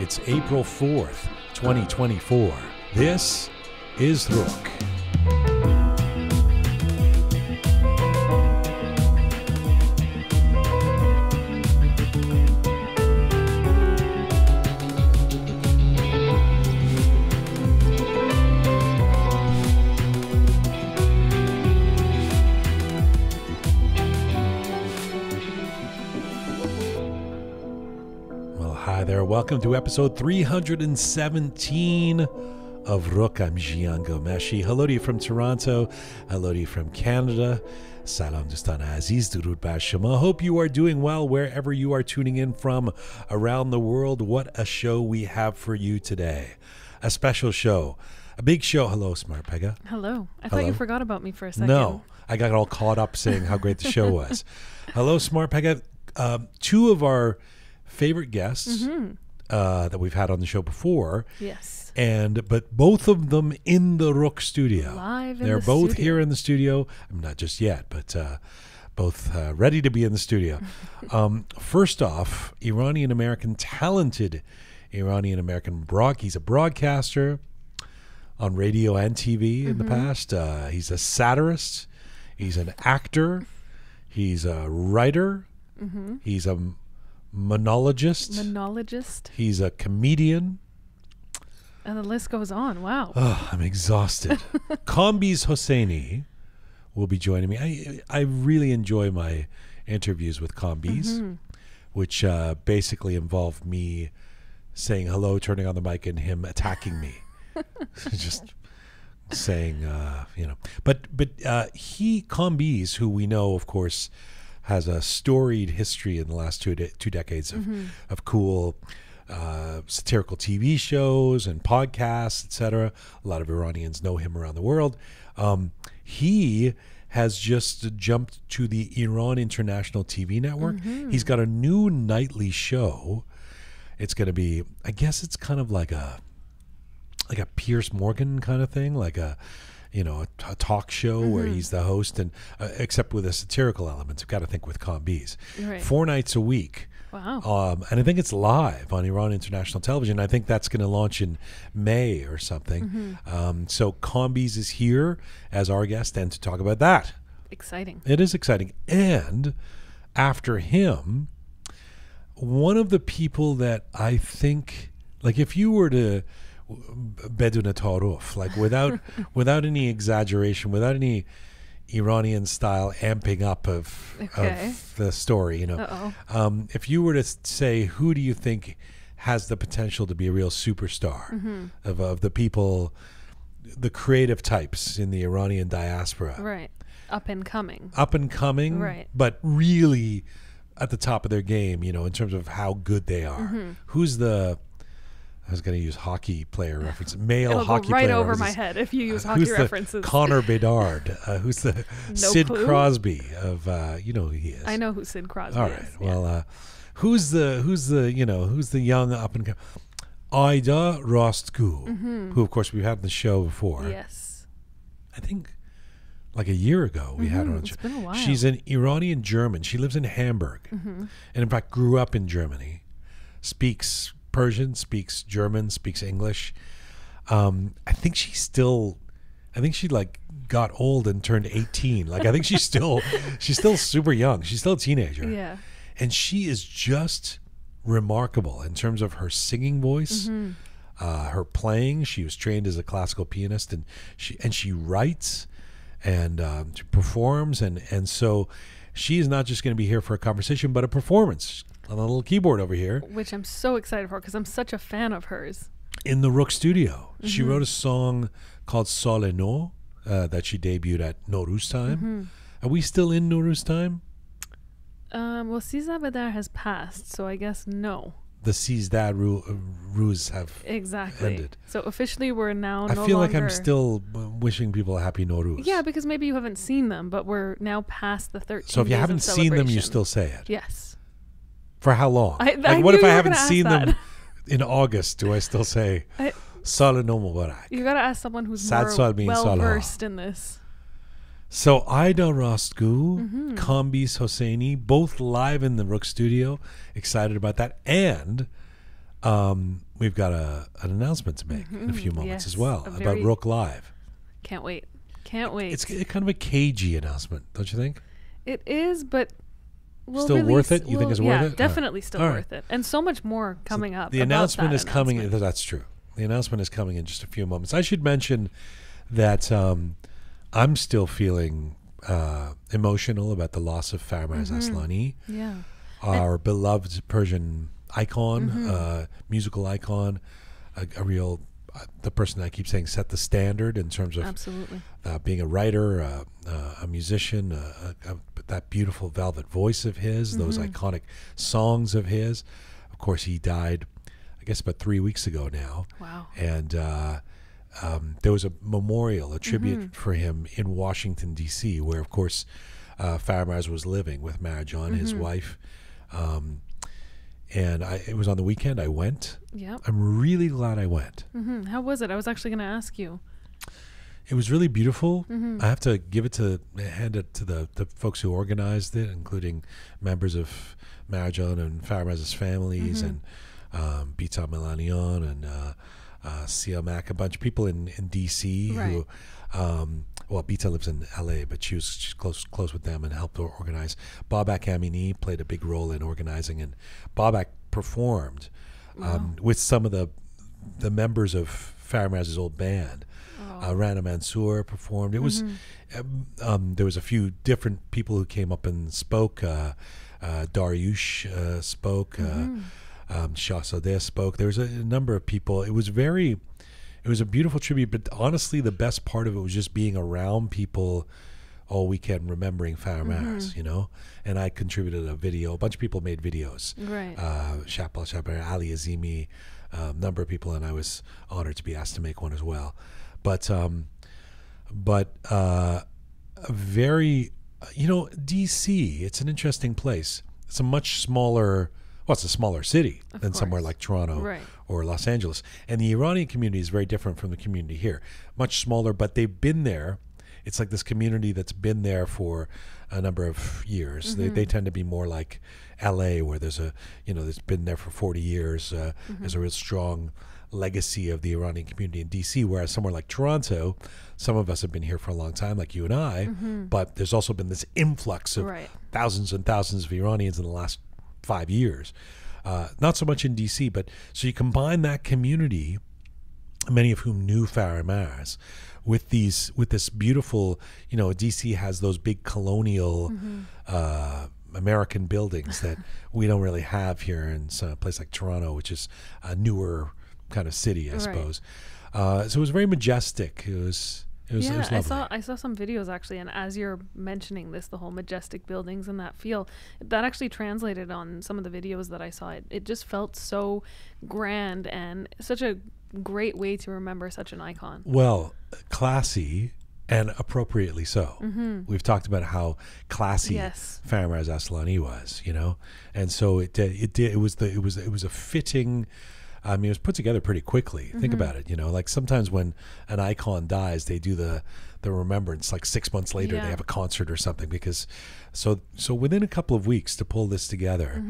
It's April 4th, 2024. This is Roqe. Hi there, welcome to episode 317 of Roqe. I'm Jian Gomeshi. Hello to you from Toronto. Hello to you from Canada. Salam Dostan Aziz, Durud Bar Shama. Hope you are doing well wherever you are tuning in from around the world. What a show we have for you today. A special show. A big show. Hello, Smart Pegah. Hello. I thought you forgot about me for a second. No, I got all caught up saying how great the show was. Hello, Smart Pegah. Two of our favorite guests that we've had on the show before. Yes. But both of them in the Roqe Studio. They're both here in the studio. I mean, not just yet, but both ready to be in the studio. First off, talented Iranian-American he's a broadcaster on radio and TV in the past. He's a satirist. He's an actor. He's a writer. He's a monologist. He's a comedian. And the list goes on. Wow. Oh, I'm exhausted. Kambiz Hosseini will be joining me. I really enjoy my interviews with Kambiz, which basically involve me saying hello, turning on the mic, and him attacking me. Just saying, But Kambiz, who we know, of course, has a storied history in the last two decades of cool satirical TV shows and podcasts, etc. A lot of Iranians know him around the world. He has just jumped to the Iran International TV network. He's got a new nightly show. It's going to be, I guess it's kind of like a Piers Morgan kind of thing, like a talk show where he's the host, and except with a satirical element. You've got to think with Kambiz. Right. 4 nights a week. Wow. And I think it's live on Iran International Television. I think that's going to launch in May or something. So Kambiz is here as our guest and to talk about that. Exciting. It is exciting. And after him, one of the people that I think, like if you were to beduna taruf, like without any exaggeration, without any Iranian style amping up of the story, if you were to say, who do you think has the potential to be a real superstar of the people, the creative types in the Iranian diaspora, right, up and coming, right, but really at the top of their game, in terms of how good they are. Who's the, I was going to use hockey player reference. It'll hockey go right player over references. my head if you use hockey references. Connor Bedard. Who's the Sid clue? Crosby of you know who he is. I know who Sid Crosby All right. is. Well, who's the young up and coming? Ayda Rastgoo, who of course we've had on the show before. Yes. I think like a year ago we had her on the show. It's been a while. She's an Iranian-German. She lives in Hamburg, and in fact grew up in Germany. Speaks Persian, speaks German, speaks English. I think she like got old and turned 18. Like I think she's still super young. She's still a teenager. Yeah. And she is just remarkable in terms of her singing voice, her playing. She was trained as a classical pianist, and she writes and she performs, and so she is not just going to be here for a conversation, but a performance on a little keyboard over here. Which I'm so excited for because I'm such a fan of hers. In the Roqe Studio. She wrote a song called Sal No that she debuted at Nowruz time. Are we still in Nowruz time? Well, Siza Badar has passed, so I guess no. The Sizda Ruz have ended. So officially we're now I feel like I'm still wishing people a happy Nowruz. Yeah, because maybe you haven't seen them, but we're now past the 13 So if you days haven't of seen them, you celebration. still say it? Yes. For how long? What if I haven't seen them in August? Do I still say Sal No Mubarak? You got to ask someone who's Sad more well-versed in this. So Ayda Rastgoo, Kambiz Hosseini, both live in the Roqe Studio. Excited about that. And we've got an announcement to make in a few moments as well about Roqe Live. Can't wait. Can't wait. It's kind of a cagey announcement, don't you think? It is, but still worth it? You think it's worth it? Yeah, definitely still worth it. And so much more coming up. The announcement is coming. That's true. The announcement is coming in just a few moments. I should mention that I'm still feeling emotional about the loss of Faramarz Aslani, our beloved Persian icon, musical icon, a real, the person I keep saying set the standard in terms of being a writer, a musician, that beautiful velvet voice of his, those iconic songs of his. Of course, he died, I guess, about 3 weeks ago now. Wow. And there was a memorial, a tribute for him in Washington, D.C., where, of course, Faramarz was living with Marjan, his wife. And it was on the weekend. I went. Yeah. I'm really glad I went. How was it? I was actually going to ask you. It was really beautiful. I have to hand it to the folks who organized it, including members of Marjan and Faramar's families, and Bita Melanian and Sia Mack, a bunch of people in D.C. who, well, Bita lives in L.A., but she's close with them and helped organize. Babak Amini played a big role in organizing, and Babak performed with some of the members of Faramar's old band. Rana Mansour performed. It was there was a few different people who came up and spoke. Dariush spoke. Shahzadeh spoke. There was a number of people. It was a beautiful tribute, but honestly, the best part of it was just being around people all weekend remembering Faramarz, you know? And I contributed a video. A bunch of people made videos. Right. Shapal Shabar, Ali Azimi, a number of people, and I was honored to be asked to make one as well. But very, you know, D.C., it's an interesting place. It's a much smaller, well, it's a smaller city than somewhere like Toronto or Los Angeles. And the Iranian community is very different from the community here. Much smaller, but they've been there. It's like this community that's been there for a number of years. They tend to be more like L.A., where there's that's been there for 40 years. There's a real strong legacy of the Iranian community in D.C., whereas somewhere like Toronto, some of us have been here for a long time, like you and I, but there's also been this influx of thousands and thousands of Iranians in the last 5 years. Not so much in D.C., but so you combine that community, many of whom knew Faramarz, with this beautiful, you know, D.C. has those big colonial American buildings that we don't really have here in a place like Toronto, which is a newer kind of city, I suppose. So it was very majestic. It was lovely. I saw some videos actually, and as you're mentioning this, the whole majestic buildings and that feel, that actually translated on some of the videos that I saw. It just felt so grand and such a great way to remember such an icon. Well, classy and appropriately so. We've talked about how classy Faramarz Aslani was, you know, and so it was a fitting. I mean, it was put together pretty quickly. Think about it, you know, like sometimes when an icon dies, they do the remembrance like 6 months later. They have a concert or something, because so within a couple of weeks to pull this together,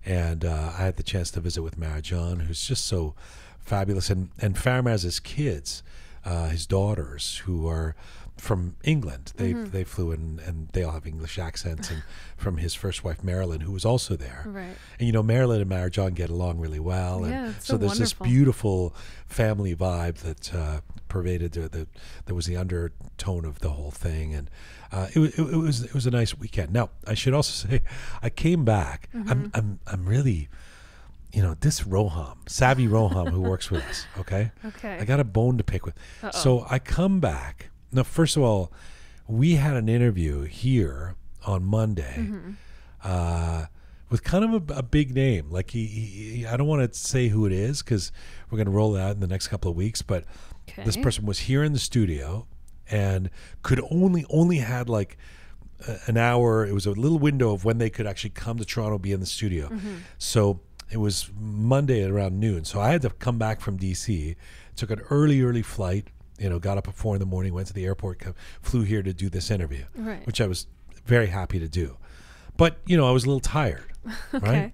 and I had the chance to visit with Marjan, who's just so fabulous, and Faramarz's kids, his daughters, who are from England. They flew in, and they all have English accents, and from his first wife Marilyn, who was also there. And you know, Marilyn and Marjan get along really well, and so there's this beautiful family vibe that pervaded that was the undertone of the whole thing, and it was a nice weekend. Now, I should also say, I came back. I'm really, you know, this Savvy Roham, who works with us, okay, I got a bone to pick with. So I come back. Now, first of all, we had an interview here on Monday with kind of a big name. Like I don't want to say who it is, because we're going to roll it out in the next couple of weeks. But this person was here in the studio and could only had like an hour. It was a little window of when they could actually come to Toronto, be in the studio. So it was Monday at around noon. So I had to come back from D.C., took an early flight. You know, got up at 4 a.m, went to the airport, flew here to do this interview, which I was very happy to do. But, you know, I was a little tired, right?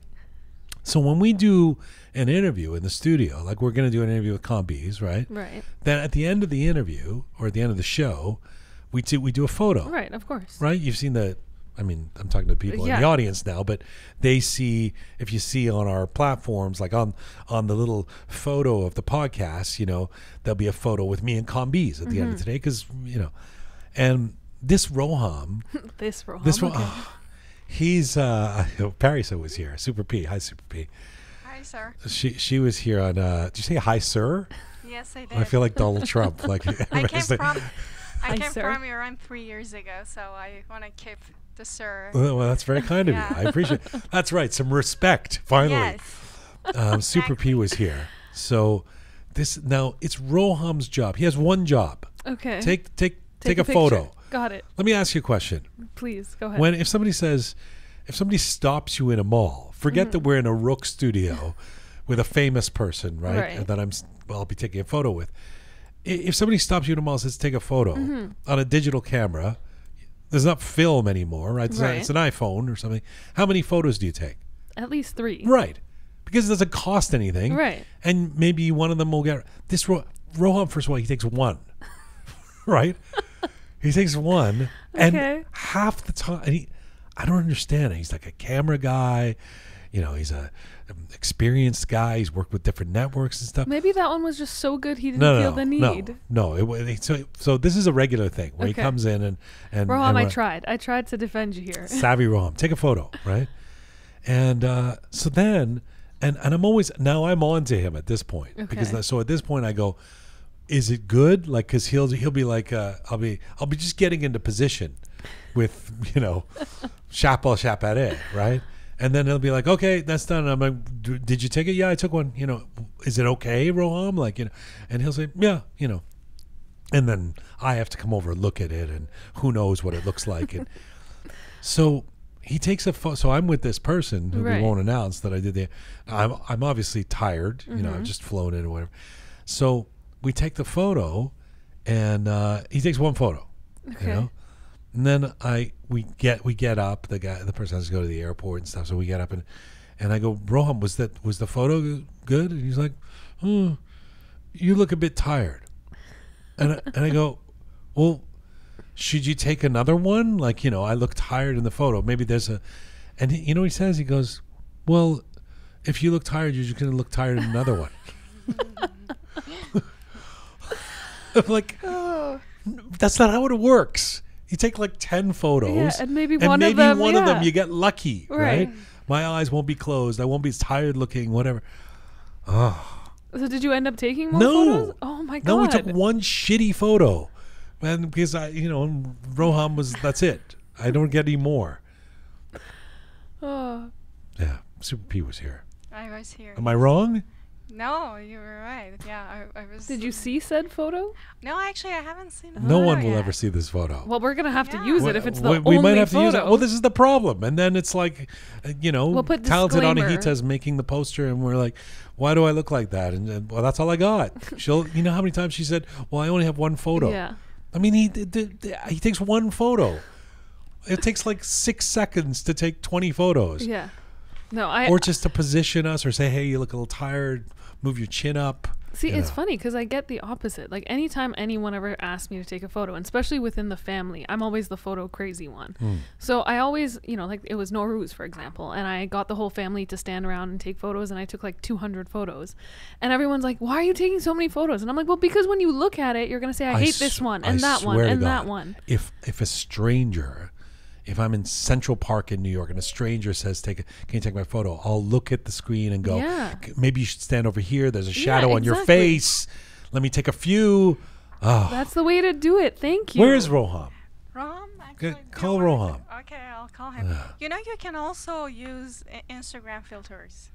So when we do an interview in the studio, like we're going to do an interview with Kambiz, right? Right. Then at the end of the interview or at the end of the show, we do a photo. Right, of course. Right? You've seen I'm talking to people in the audience now, but they see, if you see on our platforms, like on the little photo of the podcast, there'll be a photo with me and Kambiz at the end of today because, and this Roham. Okay. He's Parisa was here. Super P. Hi, Super P. Hi, sir. She was here on. Did you say hi, sir? Yes, I did. I feel like Donald Trump. Like I came Hi, from Iran 3 years ago, so I want to keep the sir. Well, that's very kind of you. I appreciate it. That's right. Some respect. Finally. Yes. Super P was here. So now it's Roham's job. He has one job. Okay. Take a picture. photo. Got it. Let me ask you a question. Please go ahead. If somebody stops you in a mall, forget that we're in a Roqe Studio with a famous person, right? And that I'll be taking a photo with. If somebody stops you in a mall and says take a photo on a digital camera, there's not film anymore, right? It's an iPhone or something. How many photos do you take? At least 3. Right. Because it doesn't cost anything. Right. And maybe one of them will get this. Roham, first of all, he takes one. Right? He takes one, and half the time, I don't understand it. He's like a camera guy, he's a experienced guy. He's worked with different networks and stuff. Maybe that one was just so good he didn't feel the need. No. So this is a regular thing where he comes in and Roham, I tried to defend you here. Savvy Roham, take a photo, right? And so then, and I'm on to him at this point because at this point I go, is it good? Like, because he'll be like, I'll be just getting into position with chapel chapare, right? And then he'll be like, okay, that's done. And I'm like, did you take it? Yeah, I took one. Is it okay, Roham? Like, and he'll say, yeah, and then I have to come over and look at it, and who knows what it looks like. And so he takes a photo. So I'm with this person who we won't announce that I did the. I'm obviously tired. I've just flown in or whatever. So we take the photo, and he takes one photo, and then we get up. The person has to go to the airport and stuff. So we get up and I go, Roham, was the photo good? And he's like, you look a bit tired, and I go, well, should you take another one? Like, I look tired in the photo. Maybe there's and he, what he says? He goes, well, if you look tired, you're just gonna look tired in another one. Like, that's not how it works. You take like 10 photos, and maybe one of them you get lucky, right? My eyes won't be closed. I won't be tired looking, whatever. Oh. So did you end up taking more photos? Oh my god! No, we took one shitty photo, and because Roham that's it. I don't get any more. Oh. Yeah, Super P was here. I was here. Am I wrong? No, you were right. Yeah, I was. Did you see said photo? No, actually, I haven't seen it. No one will ever see this photo. Well, we're going to have to use it if it's the we only might have photo. to use it. Well, this is the problem. And then it's like, we'll put talented disclaimer. Anahita's making the poster, and we're like, why do I look like that? And well, that's all I got. She'll, how many times she said, well, I only have one photo. Yeah. I mean, he takes one photo. It takes like 6 seconds to take 20 photos. Yeah. No, or just to position us or say, hey, you look a little tired. Move your chin up. See, it's funny because I get the opposite. Like anytime anyone ever asks me to take a photo, and especially within the family, I'm always the photo crazy one. So I always, like it was Nowruz, for example, and I got the whole family to stand around and take photos, and I took like 200 photos. And everyone's like, why are you taking so many photos? And I'm like, well, because when you look at it, you're going to say, I hate this one and that one and that one. If a stranger... If I'm in Central Park in New York and a stranger says, can you take my photo? I'll look at the screen and go, maybe you should stand over here. There's a shadow on your face. Let me take a few. Oh. That's the way to do it. Thank you. Where is Roham? Roham? Actually, call Roham. Okay, I'll call him. You can also use Instagram filters.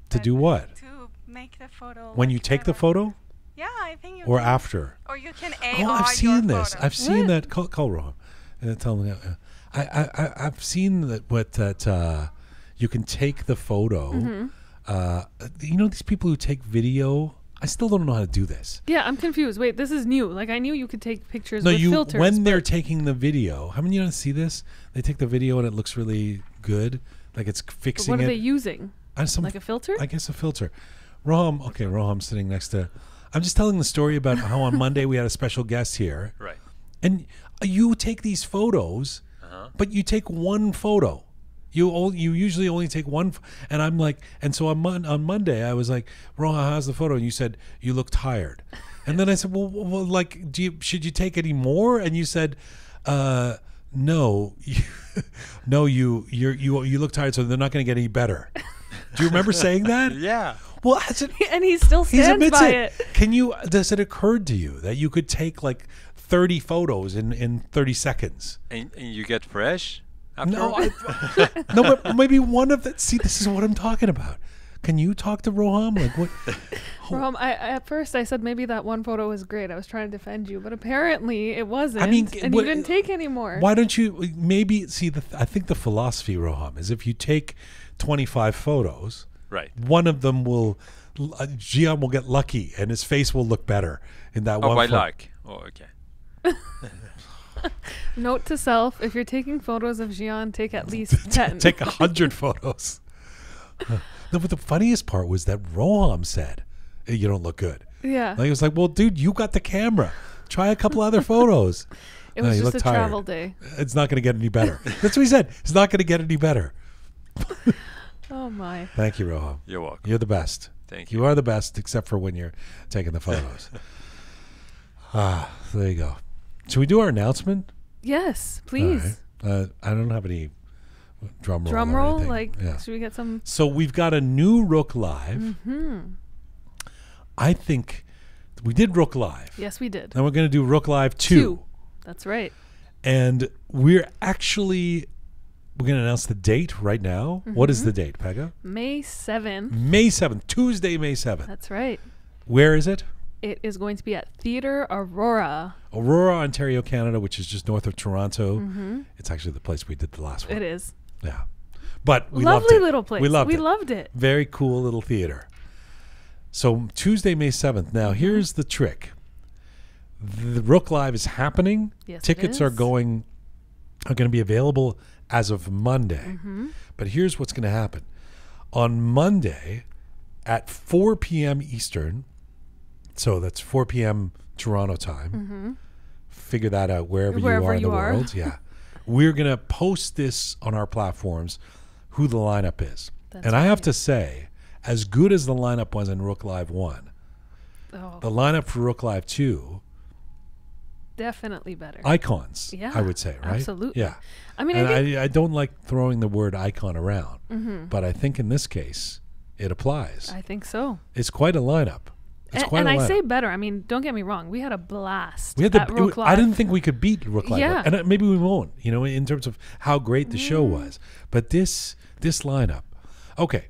To do what? To make the photo. When you take the photo? Yeah, I think you Or can. after? Or you can I've seen this. Photo. I've seen that. Call Roham. Tell me. I've seen that you can take the photo. These people who take video, I still don't know how to do this. Yeah, I'm confused. Wait, this is new. Like I knew you could take pictures with filters. When they're taking the video, how many see this? They take the video and it looks really good. Like it's fixing it. What are they using? Like a filter? I guess a filter. Roqe, okay, Roqe's sitting next to. I'm just telling the story about how on Monday we had a special guest here. Right. And you take these photos, but you take one photo. You usually only take one, and I'm like, and so on Monday I was like, Roqe, how's the photo? And you said you look tired, and then I said, well like, should you take any more? And you said, no, no, you look tired, so they're not going to get any better. Do you remember saying that? Yeah. Well, and he still stands by it. Does it occur to you that you could take like 30 photos in 30 seconds? And you get fresh? After? No, no, but maybe one of the. See, this is what I'm talking about. Can you talk to Roqe? Like what? Roqe, at first I said maybe that one photo was great. I was trying to defend you, but apparently it wasn't. I mean, and you didn't take any more. Why don't you maybe see? I think the philosophy, Roqe, is if you take 25 photos, right, one of them will. Jian will get lucky, and his face will look better in that one. Oh, by luck. Oh, okay. Note to self: if you're taking photos of Jian, take at least 10. Take 100 photos. No, but the funniest part was that Roqe said, hey, "You don't look good." Yeah. Like, he was like, "Well, dude, you got the camera. Try a couple other photos." It was just a travel day. It's not going to get any better. That's what he said. It's not going to get any better. Oh my! Thank you, Roqe. You're welcome. You're the best. Thank you. You are the best, except for when you're taking the photos. There you go. Should we do our announcement? Yes, please. Right. I don't have any drum roll. Drum or roll? anything. Like, yeah. Should we get some? So we've got a new Roqe Live. Mm-hmm. I think we did Roqe Live. Yes, we did. Then we're going to do Roqe Live 2. That's right. And we're going to announce the date right now. Mm-hmm. What is the date, Pegah? May 7th. May 7th. Tuesday, May 7th. That's right. Where is it? It is going to be at Theatre Aurora. Aurora, Ontario, Canada, which is just north of Toronto. Mm-hmm. It's actually the place we did the last one. It is. Yeah. But we loved it. Lovely little place. We loved it. Very cool little theater. So Tuesday, May 7th. Now, here's the trick. The Roqe Live is happening. Yes, Tickets are going to be available as of Monday. Mm-hmm. But here's what's going to happen. On Monday at 4 p.m. Eastern, so that's 4 p.m. Toronto time. Mm-hmm. Figure that out wherever you are in the world. Yeah. We're going to post this on our platforms, who the lineup is. That's and I have to say, as good as the lineup was in Roqe Live 1, the lineup for Roqe Live 2, definitely better. Icons, yeah, I would say, right? Absolutely. Yeah. I mean, I don't like throwing the word icon around, mm-hmm. but I think in this case, it applies. I think so. It's quite a lineup. And I say better. I mean, don't get me wrong. We had a blast. We had Roqe Live. I didn't think we could beat Roqe Live. Yeah. And maybe we won't, in terms of how great the show was. But this lineup. Okay.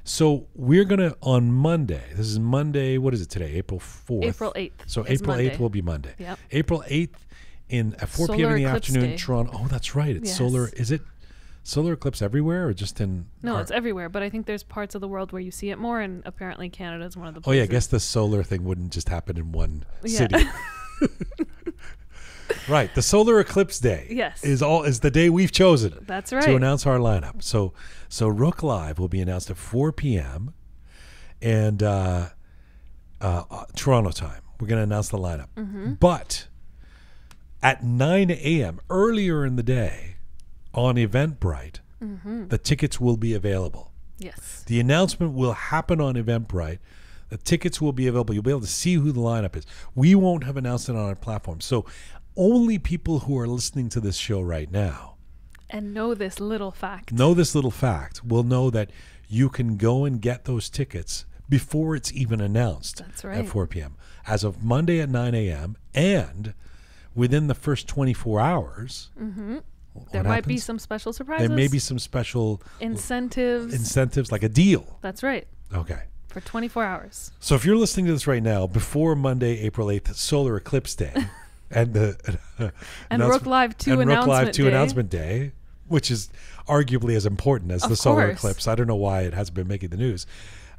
So we're going to, on Monday, this is Monday, what is it today? April 4th. April 8th. So April 8th will be Monday. Yep. April 8th at 4 p.m. in the afternoon, Toronto. Oh, that's right. It's solar. Is it solar eclipse everywhere or just in? No, it's everywhere. But I think there's parts of the world where you see it more, and apparently Canada is one of the places. Oh, yeah. I guess the solar thing wouldn't just happen in one city. Right. The solar eclipse day is the day we've chosen. That's right. To announce our lineup. So Roqe Live will be announced at 4 p.m. and Toronto time. We're going to announce the lineup. Mm-hmm. But at 9 a.m., earlier in the day, on Eventbrite, mm-hmm. the tickets will be available. Yes. The announcement will happen on Eventbrite. The tickets will be available. You'll be able to see who the lineup is. We won't have announced it on our platform. So only people who are listening to this show right now and know this little fact will know that you can go and get those tickets before it's even announced. That's right. At 4 p.m. As of Monday at 9 a.m. and within the first 24 hours, mm-hmm. there might be some special surprises. There may be some special incentives like a deal. That's right. Okay. For 24 hours. So if you're listening to this right now, before Monday, April 8th, Solar Eclipse Day, and Roqe Live 2 announcement day, which is arguably as important as the solar eclipse. I don't know why it hasn't been making the news.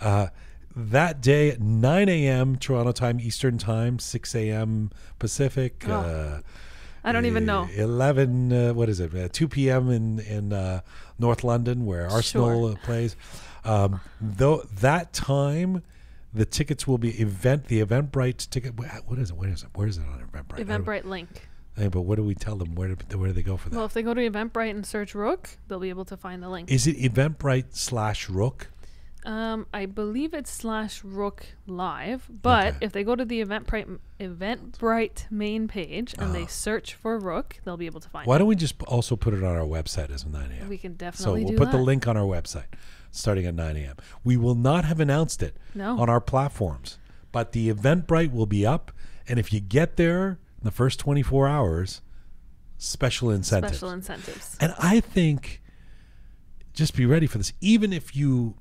That day at 9 a.m. Toronto time, Eastern time, 6 a.m. Pacific. I don't even know. 11, what is it? 2 p.m. in North London, where Arsenal plays. Though that time, the tickets will be the Eventbrite ticket. What is it? Where is it on Eventbrite? Eventbrite link. But what do we tell them? Where do they go for that? Well, if they go to Eventbrite and search Roqe, they'll be able to find the link. Is it Eventbrite/Roqe? I believe it's /Roqe Live, but if they go to the Eventbrite main page and they search for Roqe, they'll be able to find it. Why don't we just also put it on our website as 9 a.m.? We can definitely do that. So we'll put the link on our website starting at 9 a.m. We will not have announced it on our platforms, but the Eventbrite will be up, and if you get there in the first 24 hours, special incentives. And I think just be ready for this. Even if you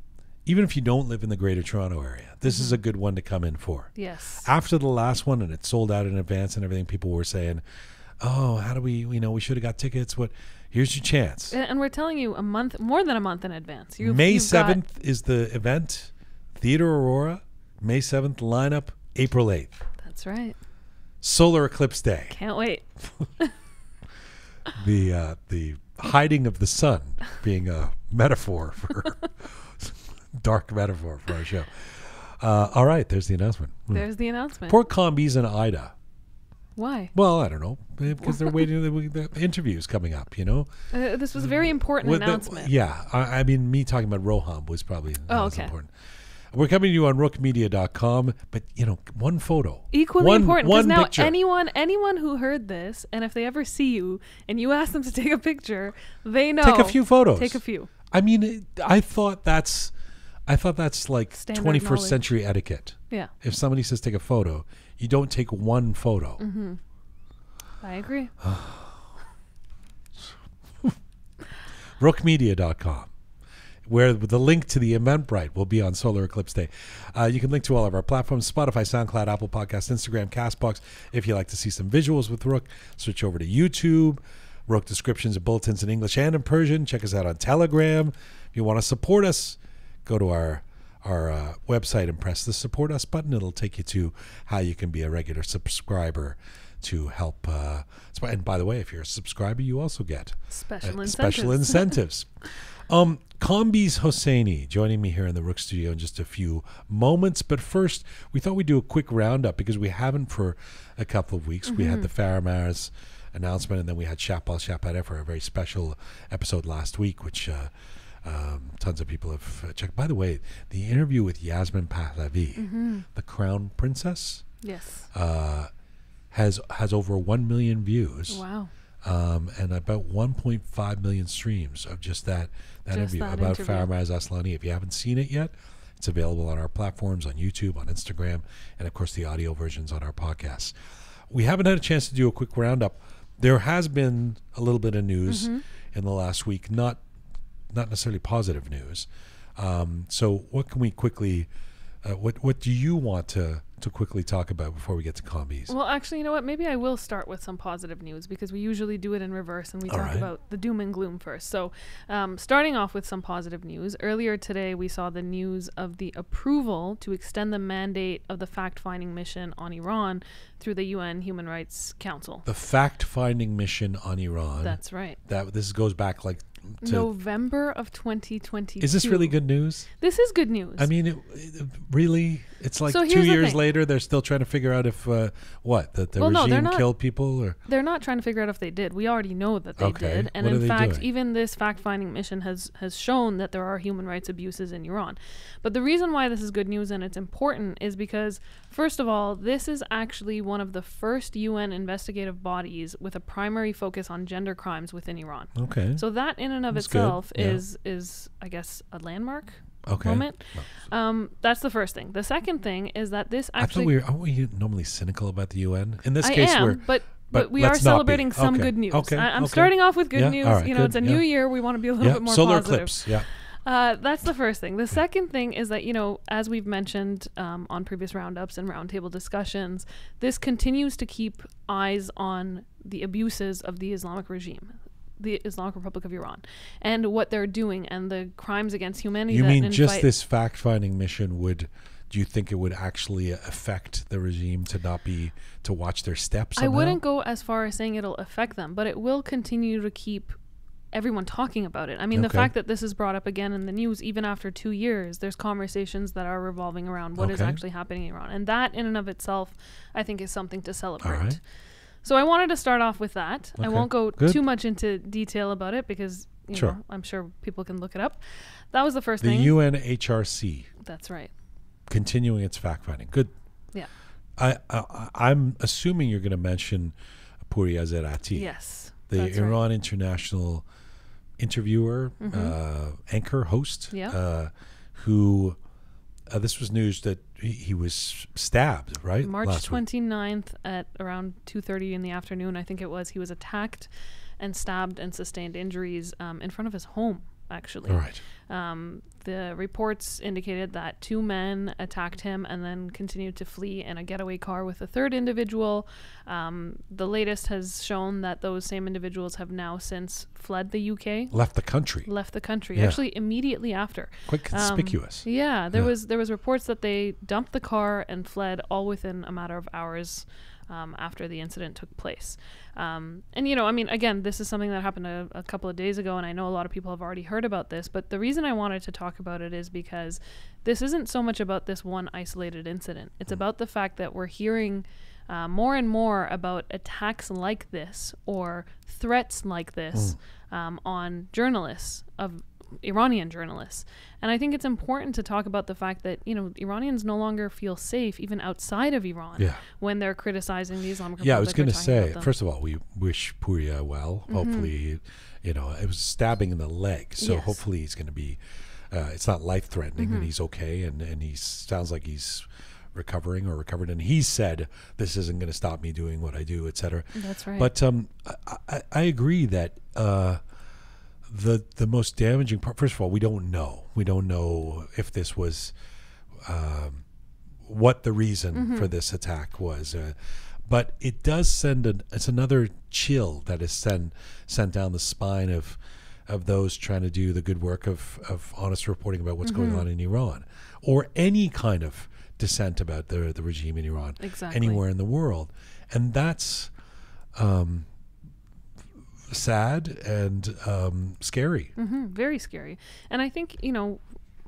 don't live in the Greater Toronto area, this is a good one to come in for. Yes. After the last one and it sold out in advance and everything, people were saying, "Oh, how do we we should have got tickets." Here's your chance. And we're telling you more than a month in advance. May 7th is the event, Theatre Aurora. May 7th lineup, April 8th. That's right. Solar eclipse day. Can't wait. The hiding of the sun being a metaphor for dark metaphor for our show. All right, there's the announcement. There's the announcement. Poor Kambiz and Ayda. Why? Well, I don't know, because they're waiting. The interview's coming up. This was a very important announcement. I mean, me talking about Roham was probably not as important. We're coming to you on roqemedia.com, but one photo. Equally important, because now picture. anyone who heard this, and if they ever see you and you ask them to take a picture, they know. Take a few photos. Take a few. I mean, I thought that's like standard 21st knowledge. Century etiquette. Yeah. If somebody says take a photo, you don't take one photo. Mm-hmm. I agree. roqemedia.com, where the link to the Eventbrite will be on Solar Eclipse Day. You can link to all of our platforms: Spotify, SoundCloud, Apple Podcasts, Instagram, CastBox. If you'd like to see some visuals with Roqe, switch over to YouTube. Roqe descriptions and bulletins in English and in Persian. Check us out on Telegram. If you want to support us, go to our website and press the Support Us button. It'll take you to how you can be a regular subscriber to help. And by the way, if you're a subscriber, you also get special incentives. Kambiz Hosseini joining me here in the Roqe Studio in just a few moments. But first, we thought we'd do a quick roundup because we haven't for a couple of weeks. We had the Faramars announcement, and then we had Shapal Shapadeh for a very special episode last week, which tons of people have checked. By the way, the interview with Yasmin Pahlavi, the Crown Princess, has over 1 million views. Wow. And about 1.5 million streams of just that interview about Faramaz Aslani. If you haven't seen it yet, it's available on our platforms, on YouTube, on Instagram, and of course the audio versions on our podcasts. We haven't had a chance to do a quick roundup. There has been a little bit of news in the last week, not necessarily positive news. So what can we quickly, what do you want to quickly talk about before we get to Kambiz? Well, actually, you know what? Maybe I will start with some positive news because we usually do it in reverse and we talk about the doom and gloom first. So starting off with some positive news. Earlier today, we saw the news of the approval to extend the mandate of the fact-finding mission on Iran through the UN Human Rights Council. The fact-finding mission on Iran. That's right. This goes back like to November of 2022. Is this really good news? This is good news. I mean, really? It's like so 2 years later, they're still trying to figure out if, the regime killed people? Or they're not trying to figure out if they did. We already know that they did. And in fact, even this fact-finding mission has shown that there are human rights abuses in Iran. But the reason why this is good news and it's important is because, first of all, this is actually one of the first UN investigative bodies with a primary focus on gender crimes within Iran. Okay. So that in and of itself is, I guess, a landmark moment. That's the first thing. The second thing is that this actually... aren't we normally cynical about the UN? In this I case, am, but we are celebrating some good news. I'm starting off with good news. Right, it's a new year. We want to be a little bit more solar positive. eclipse, that's the first thing. The second thing is that, as we've mentioned on previous roundups and roundtable discussions, this continues to keep eyes on the abuses of the Islamic regime, the Islamic Republic of Iran, and what they're doing and the crimes against humanity. You mean just this fact-finding mission would do you think it would actually affect the regime to watch their steps somehow? I wouldn't go as far as saying it'll affect them, but it will continue to keep everyone talking about it. I mean, the fact that this is brought up again in the news, even after 2 years, there's conversations that are revolving around what is actually happening in Iran. And that in and of itself, I think, is something to celebrate. All right. So I wanted to start off with that. Okay. I won't go Good. too much into detail about it because you know, I'm sure people can look it up. That was the first thing. The UNHRC. That's right. Continuing its fact-finding. Good. Yeah. I'm assuming you're going to mention Puri Azerati. Yes. The Iran International interviewer, anchor, host, who this was news that he was stabbed, right? March 29th at around 2:30 in the afternoon, I think it was. He was attacked and stabbed and sustained injuries in front of his home, actually. All right. The reports indicated that 2 men attacked him and then continued to flee in a getaway car with a third individual. The latest has shown that those same individuals have now since fled the UK. Left the country. Actually, immediately after. Quite conspicuous. There was reports that they dumped the car and fled all within a matter of hours after the incident took place. And, you know, I mean, again, this is something that happened a couple of days ago, and I know a lot of people have already heard about this, but the reason I wanted to talk about it is because this isn't so much about this one isolated incident. It's about the fact that we're hearing more and more about attacks like this or threats like this on journalists, of Iranian journalists. And I think it's important to talk about the fact that, you know, Iranians no longer feel safe even outside of Iran when they're criticizing the Islamic Republic. Yeah, I was going to say, first of all, we wish Puria well. Hopefully, you know, it was stabbing in the leg. So hopefully he's going to be, it's not life-threatening and he's okay. And he sounds like he's recovering or recovered. And he said, this isn't going to stop me doing what I do, etc. That's right. But I agree that the most damaging part, first of all, we don't know if this was what the reason for this attack was, but it does send it's another chill that is sent down the spine of those trying to do the good work of honest reporting about what's going on in Iran, or any kind of dissent about the regime in Iran, anywhere in the world. And that's sad and scary. Very scary. And I think, you know,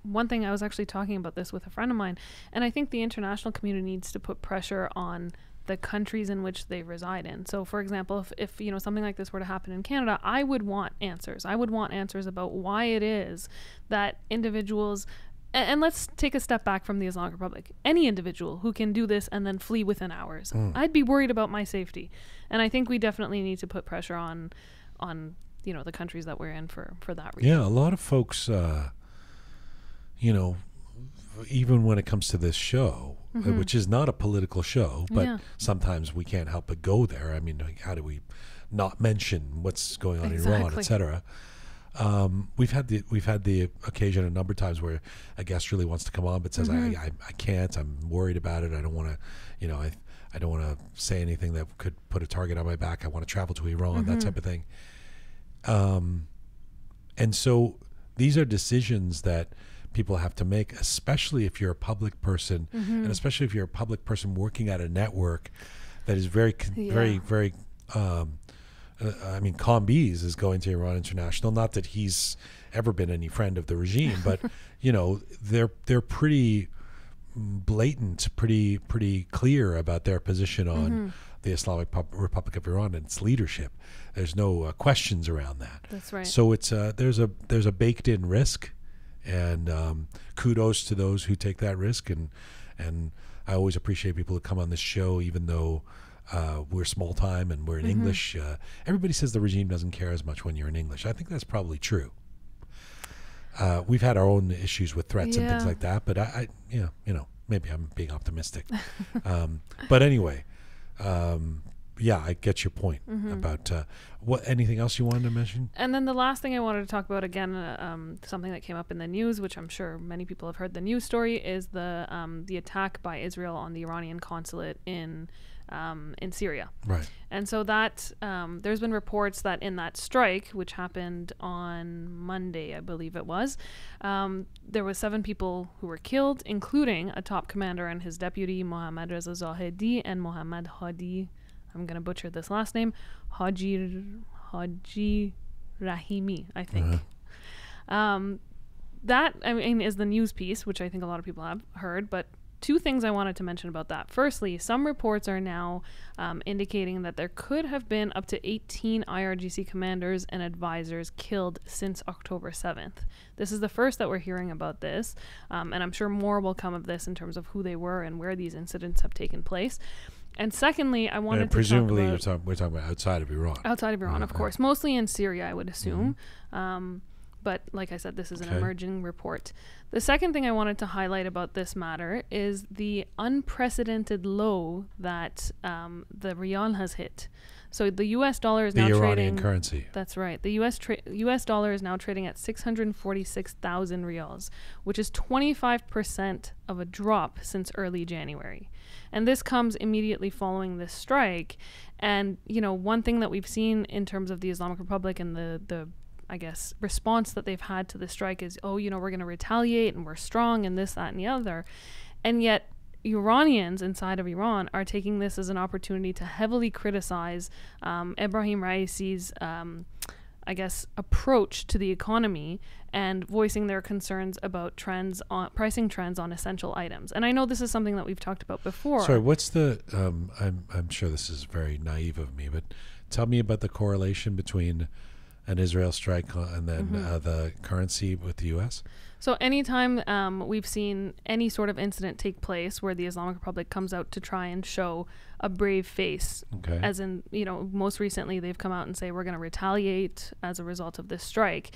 one thing, I was actually talking about this with a friend of mine, and I think the international community needs to put pressure on the countries in which they reside in. So, for example, if you know, something like this were to happen in Canada, I would want answers. I would want answers about why it is that individuals, and let's take a step back from the Islamic Republic, any individual who can do this and then flee within hours, I'd be worried about my safety. And I think we definitely need to put pressure on you know, the countries that we're in for that reason. Yeah, a lot of folks, you know, even when it comes to this show, which is not a political show, but sometimes we can't help but go there. I mean, how do we not mention what's going on in Iran, etc.? We've had the occasion a number of times where a guest really wants to come on but says, I can't, I'm worried about it, I don't want to, you know, I don't want to say anything that could put a target on my back, I want to travel to Iran, that type of thing. And so these are decisions that people have to make, especially if you're a public person, and especially if you're a public person working at a network that is very I mean, Kambiz is going to Iran International. Not that he's ever been any friend of the regime, but you know, they're pretty blatant, pretty clear about their position on the Islamic Republic of Iran and its leadership. There's no questions around that. That's right. So it's there's a baked-in risk, and kudos to those who take that risk. And I always appreciate people who come on this show, even though we're small time and we're in English. Everybody says the regime doesn't care as much when you're in English. I think that's probably true. We've had our own issues with threats and things like that, but I you know, maybe I'm being optimistic. But anyway, I get your point about anything else you wanted to mention? And then the last thing I wanted to talk about, again, something that came up in the news, which I'm sure many people have heard the news story, is the attack by Israel on the Iranian consulate in in Syria. Right. And so that there's been reports that in that strike, which happened on Monday, I believe it was, there was 7 people who were killed, including a top commander and his deputy, Mohammad Reza Zahedi and Mohammad Hadi, I'm going to butcher this last name, Haji Rahimi, I think. That, I mean, is the news piece, which I think a lot of people have heard, but 2 things I wanted to mention about that. Firstly, some reports are now indicating that there could have been up to 18 IRGC commanders and advisors killed since October 7th. This is the first that we're hearing about this, and I'm sure more will come of this in terms of who they were and where these incidents have taken place. And secondly, I wanted to presumably talk about... we're talking about outside of Iran. Outside of Iran, of course. Mostly in Syria, I would assume. But like I said, this is an emerging report. The second thing I wanted to highlight about this matter is the unprecedented low that the rial has hit. So the U.S. dollar is now trading... The Iranian currency. That's right. The U.S. dollar is now trading at 646,000 rials, which is 25% of a drop since early January. And this comes immediately following this strike. And, you know, one thing that we've seen in terms of the Islamic Republic and the I guess, response that they've had to the strike is, oh, you know, we're going to retaliate and we're strong and this, that, and the other. And yet Iranians inside of Iran are taking this as an opportunity to heavily criticize Ebrahim Raisi's, I guess, approach to the economy and voicing their concerns about pricing trends on essential items. And I know this is something that we've talked about before. Sorry, what's the, I'm sure this is very naive of me, but tell me about the correlation between an Israel strike and then the currency with the U.S.? So anytime we've seen any sort of incident take place where the Islamic Republic comes out to try and show a brave face, as in, you know, most recently they've come out and say we're going to retaliate as a result of this strike.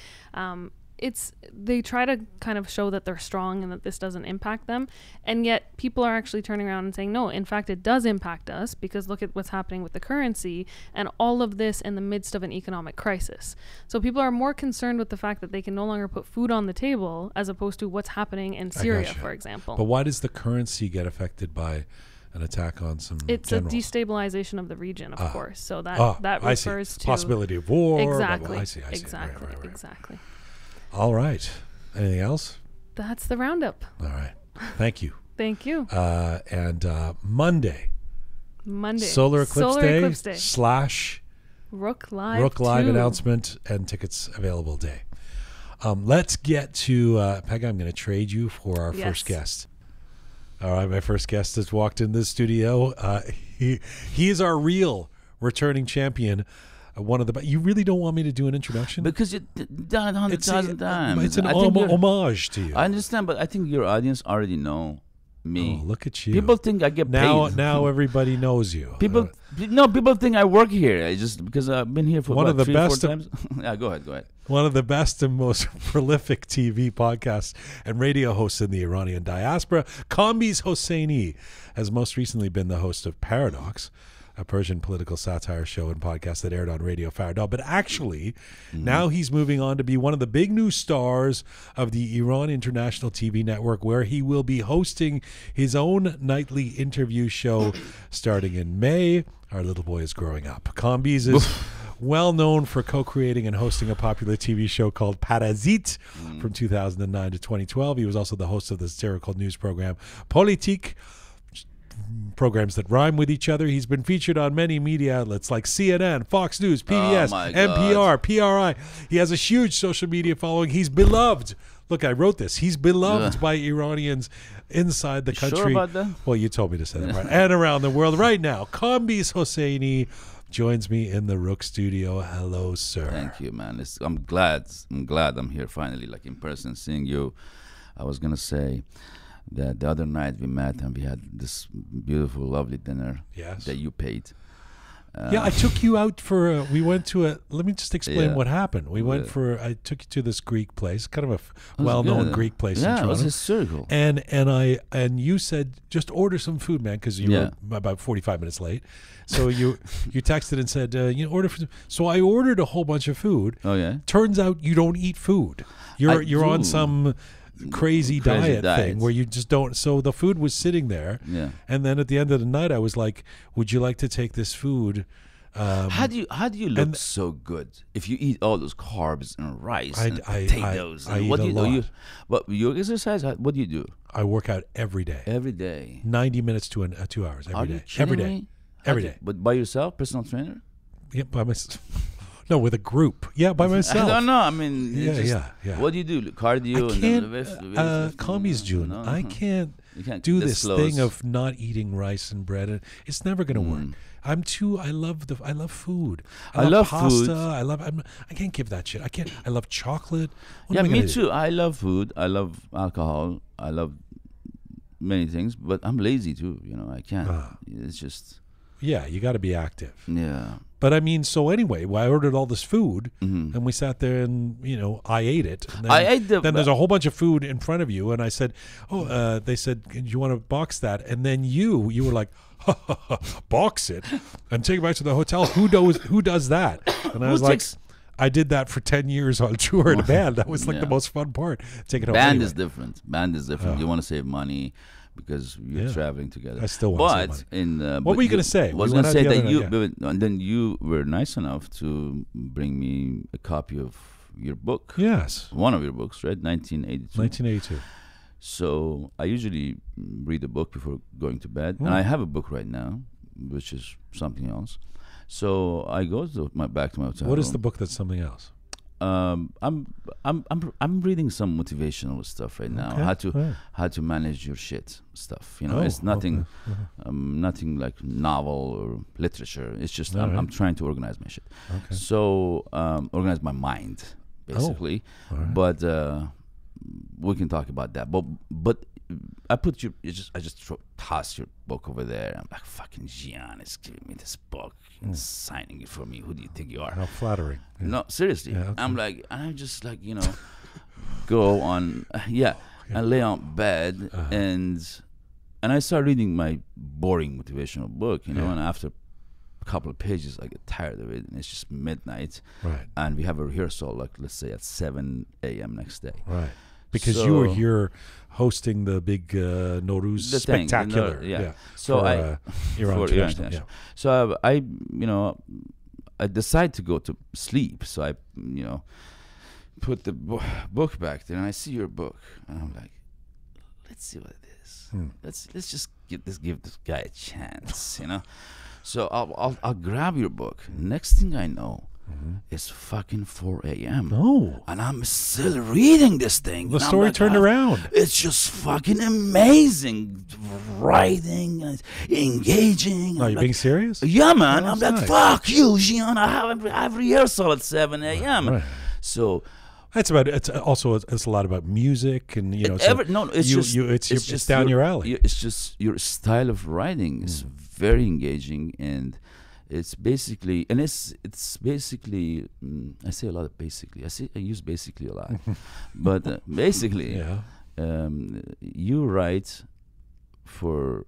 They try to kind of show that they're strong and that this doesn't impact them, and yet people are actually turning around and saying, no, in fact it does impact us, because look at what's happening with the currency, and all of this in the midst of an economic crisis. So people are more concerned with the fact that they can no longer put food on the table as opposed to what's happening in Syria, for example. But why does the currency get affected by an attack on some generals? A destabilization of the region, of course. So that refers to possibility of war. Exactly. I see. Exactly. Right. Exactly. All right. Anything else? That's the roundup. All right. Thank you. Thank you. And Monday. Solar Eclipse Day / Roqe Live announcement and tickets available day. Let's get to Pegah. I'm going to trade you for our first guest. All right. My first guest has walked in the studio. He is our real returning champion. One of the. You really don't want me to do an introduction? Because you've done 100,000 times. It's an homage to you. I understand, but I think your audience already know me. Oh, look at you. People think I get paid. Now everybody knows you. People think I work here. I just because I've been here for about 3-4 times. Yeah, go ahead. One of the best and most prolific TV podcasts and radio hosts in the Iranian diaspora, Kambiz Hosseini, has most recently been the host of Paradox, a Persian political satire show and podcast that aired on Radio Farda. But actually, now he's moving on to be one of the big new stars of the Iran International TV network, where he will be hosting his own nightly interview show starting in May. Our little boy is growing up. Kambiz is well known for co-creating and hosting a popular TV show called Parazit from 2009 to 2012. He was also the host of the satirical news program Politique, programs that rhyme with each other. He's been featured on many media outlets like CNN, Fox News, PBS, NPR, PRI. He has a huge social media following. He's beloved. Look, I wrote this. He's beloved by Iranians inside the country. Sure about that? Well, you told me to say that, right? And around the world. Right now, Kambiz Hosseini joins me in the Roqe Studio. Hello, sir. Thank you, man. I'm glad I'm here finally, like in person, seeing you. I was gonna say that the other night we met and we had this beautiful, lovely dinner that you paid. I took you out for we went to let me just explain what happened. I took you to this Greek place, kind of a well-known Greek place in Toronto. It was historical. And you said, just order some food, man, because you were about 45 minutes late. So you texted and said, order for. So I ordered a whole bunch of food. Oh yeah. Turns out you don't eat food. You're on some crazy diet thing where you just don't. So the food was sitting there, and then at the end of the night, I was like, "Would you like to take this food?" How do you look so good if you eat all those carbs and rice and potatoes? I what do eat you a do? lot. But your exercise, what do you do? I work out every day. Every day. 90 minutes to 2 hours every day. Every day. Every day. But by yourself, personal trainer? Yeah, by myself. No, with a group. Yeah, by myself. I don't know. I mean, yeah. What do you do? Cardio? I can't. Kambiz June. I can't do this thing of not eating rice and bread. It's never going to work. I love food. I love pasta. Food. I can't give that shit. I love chocolate. Me too. I love food. I love alcohol. I love many things, but I'm lazy too. I can't. It's just. Yeah, you got to be active. Yeah. But I mean, so anyway, I ordered all this food, and we sat there, and I ate it. And then, then there's a whole bunch of food in front of you, and I said, "Oh," they said, "Do you want to box that?" And then you were like, "Box it and take it back to the hotel." Who does that? And I was like, I did that for 10 years on tour in a band. That was like the most fun part. Take it home. Band is different. You want to save money because you're traveling together. I still want to save money. What were you going to say? I was going to say that and then you were nice enough to bring me a copy of your book. Yes. One of your books, right? 1982. 1982. So I usually read a book before going to bed. And I have a book right now, which is something else. So I go back to my hotel. What is the book that's something else? I'm reading some motivational stuff right now. How to manage your shit stuff. It's nothing, nothing like novel or literature. It's just I'm trying to organize my shit. Okay. So organize my mind, basically. But we can talk about that. But I put I just toss your book over there. I'm like, fucking Jian is giving me this book and signing it for me. Who do you think you are? How flattering. Yeah. No, seriously. Yeah, okay. I'm just like, go on, and lay on bed and I start reading my boring motivational book, and after a couple of pages, I get tired of it, and it's just midnight. Right. And we have a rehearsal, like, let's say at 7 a.m. next day. Right. Because you were here hosting the big Nowruz spectacular. So Iran. So I decide to go to sleep. So I, put the book back there, and I see your book, and I'm like, let's see what it is. Let's just give this guy a chance, So I'll grab your book. Next thing I know, it's fucking 4 a.m. Oh. And I'm still reading this thing. The story turned around. It's just fucking amazing. Writing, engaging. Are you being serious? Yeah, man. I'm like, fuck you, Jian. I have rehearsal at 7 a.m. Right. So it's a lot about music, and it's down your alley. It's just your style of writing is very engaging, and it's basically, I say a lot of basically. I use basically a lot, but basically, you write for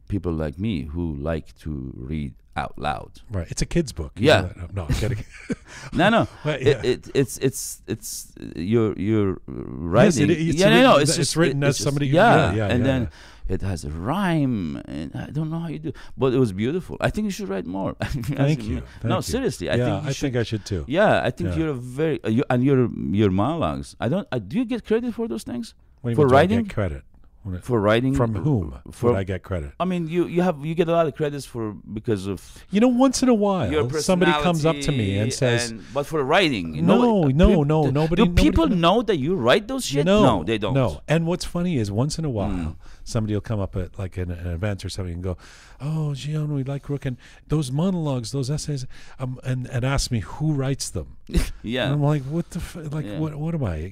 people like me who like to read out loud. Right, it's a kid's book. Yeah, no, I'm kidding. No. It's you're writing. Yes, it's written as somebody. Then it has a rhyme, and I don't know how you do, but it was beautiful. I think you should write more. Thank you. Seriously, I think I should too. Yeah, I think you're a very and your monologues. Do you get credit for those things? What do you for mean, writing? Do I get credit? For writing? From whom would I get credit? I mean, you get a lot of credits because of once in a while somebody comes up to me and says, but for writing, nobody. Do people know that you write those shit? No, they don't. No. And what's funny is once in a while somebody will come up at like an event or something and go, "Oh, Jian, we like Roqe, and those monologues, those essays," and ask me who writes them. Yeah. And I'm like, what the what am I?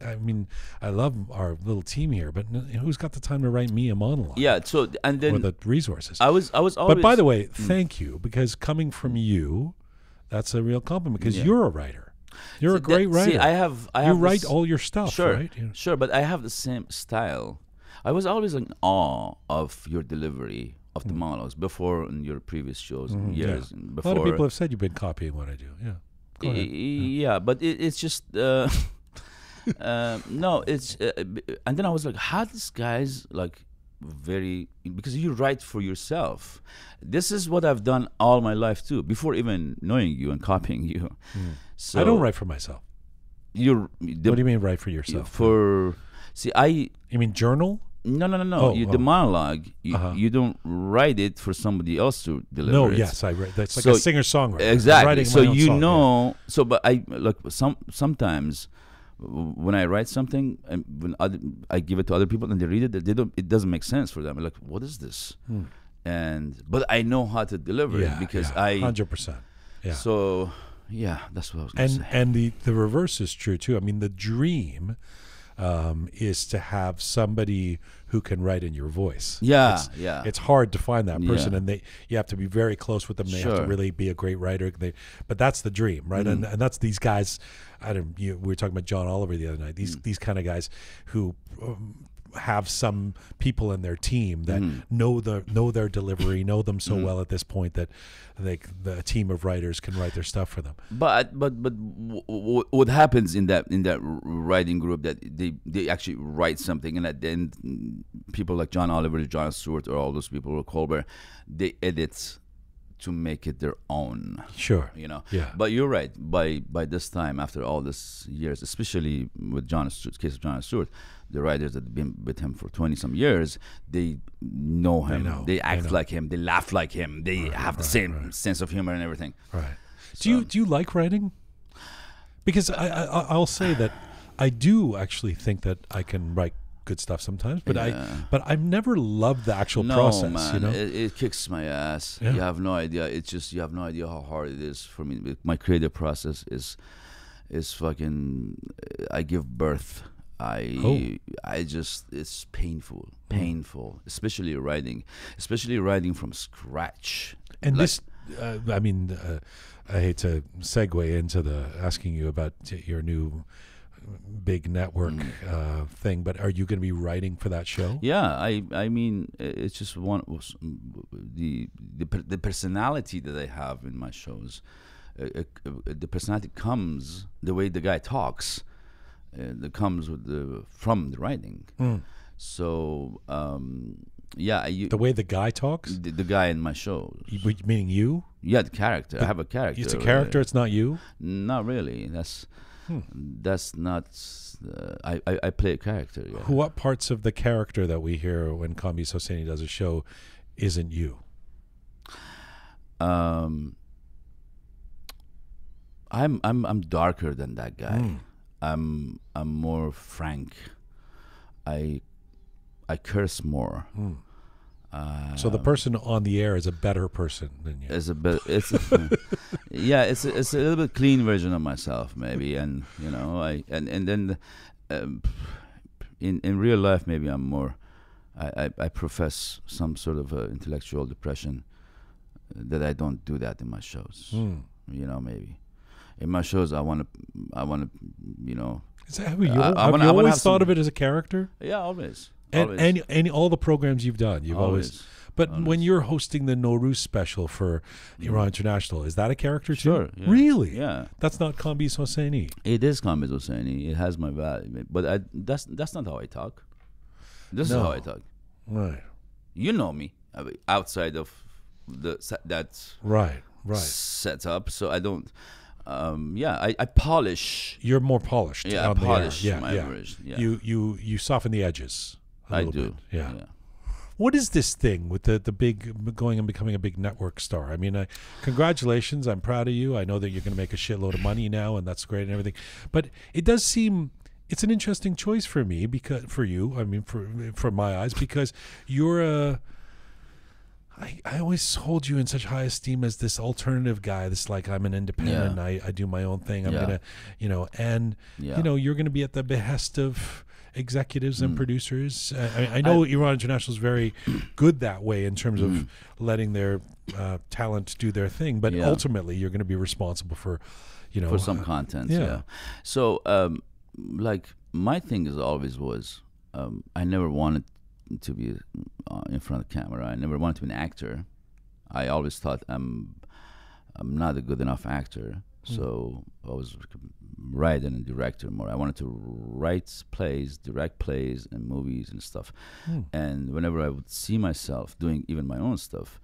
I mean, I love our little team here, but who's got the time to write me a monologue? Yeah. So and then or the resources. I was always. But by the way, thank you, because coming from you, that's a real compliment, because you're a writer. You're a great writer. See, I have you write all your stuff, right? Sure, but I have the same style. I was always in awe of your delivery of the monologues before in your previous shows and years. Yeah. Before. A lot of people have said you've been copying what I do. Yeah. Go ahead. Yeah, but it's just No, it's and then I was like, how this guy's like very, because you write for yourself. This is what I've done all my life too, before even knowing you and copying you. So I don't write for myself. What do you mean write for yourself? You mean journal? No. Oh, The monologue, you don't write it for somebody else to deliver. No, it. yes, I write. That's like a singer-songwriter. Exactly. So you song, know. Yeah. So, but I like sometimes when I write something and when I give it to other people and they read it, it doesn't make sense for them. I'm like, what is this? But I know how to deliver it because 100%. Yeah. So yeah, that's what I was going to say. And the reverse is true too. I mean, the dream is to have somebody who can write in your voice. It's hard to find that person, and you have to be very close with them. They have to really be a great writer. But that's the dream, right? And that's these guys. We were talking about John Oliver the other night. These kind of guys who have some people in their team that know their delivery, know them so well at this point that the team of writers can write their stuff for them. But what happens in that writing group, that they actually write something, and at the end, people like John Oliver, Jon Stewart, or all those people, or Colbert, they edit to make it their own. Sure. Yeah. But you're right. By this time, after all these years, especially with Jon Stewart, case of Jon Stewart, the writers that have been with him for 20-some years, they know him. They act like him. They laugh like him. They have the same sense of humor and everything. Right. So, do you like writing? Because I'll say that I do actually think that I can write good stuff sometimes, but I've never loved the actual process. Man, it kicks my ass. You have no idea. It's just, you have no idea how hard it is for me. My creative process is fucking. I give birth. It's painful, especially writing from scratch. And like, I hate to segue into asking you about your new big network thing, but are you going to be writing for that show? Yeah, I mean, it's just the personality that I have in my shows. The personality comes the way the guy talks. That comes from the writing. So the way the guy talks, the guy in my show. Meaning you? Yeah, the character. I have a character. It's a character. It's not you. Not really. That's not. I play a character. Yeah. What parts of the character that we hear when Kambiz Hosseini does a show isn't you? I'm darker than that guy. I'm more frank. I curse more. So the person on the air is a better person than you. It's a little bit clean version of myself, maybe, and then in real life, maybe I'm more. I profess some sort of intellectual depression that I don't do that in my shows. Maybe. In my shows, I want to, Is that who you are? Have you always thought of it as a character? Yeah, always. And all the programs you've done, you've always. But when you're hosting the Nowruz special for Iran International, is that a character too? Sure. Yeah. Really? Yeah. That's not Kambiz Hosseini. It is Kambiz Hosseini. It has my value, but that's not how I talk. This is how I talk. Right. You know me outside of that right setup, so I don't. I polish. You're more polished. Yeah, I polish my image. Yeah. You soften the edges. I do. Bit. Yeah. What is this thing with the big going and becoming a big network star? I mean, congratulations. I'm proud of you. I know that you're going to make a shitload of money now, and that's great and everything. But it does seem it's an interesting choice for me for my eyes, because you're I always hold you in such high esteem as this alternative guy. This I'm an independent. I do my own thing. I'm gonna, you're gonna be at the behest of executives and producers. I know Iran International is very good that way in terms of letting their talent do their thing, but ultimately you're going to be responsible for, for some content. Yeah. So, my thing always was, I never wanted to be in front of the camera. I never wanted to be an actor. I always thought I'm not a good enough actor. So I was writer and director more. I wanted to write plays, direct plays and movies and stuff. And whenever I would see myself doing even my own stuff,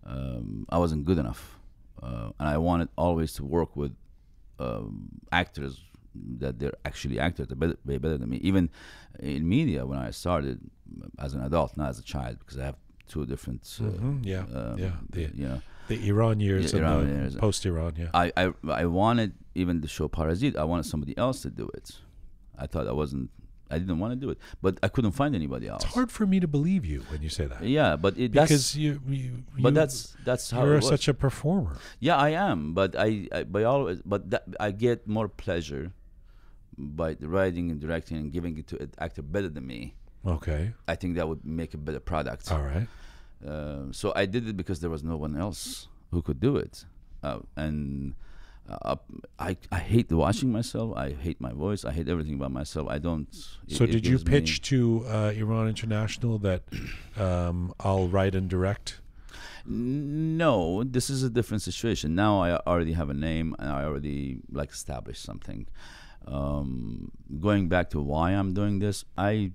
I wasn't good enough. And I wanted always to work with actors that they're actually actors, they're way better than me. Even in media, when I started as an adult, not as a child, because I have two different. The Iran years and the post-Iran. Yeah. I wanted even the show Parazit. I wanted somebody else to do it. I thought I didn't want to do it, but I couldn't find anybody else. It's hard for me to believe you when you say that. Yeah, but because that's how you're it was. Such a performer. Yeah, I am, but I get more pleasure by writing and directing and giving it to an actor better than me. Okay. I think that would make a better product. All right. So I did it because there was no one else who could do it, and I hate watching myself. I hate my voice. I hate everything about myself. I don't. So did you pitch to Iran International that I'll write and direct? No, this is a different situation. Now I already have a name and I already established something. Going back to why I'm doing this, I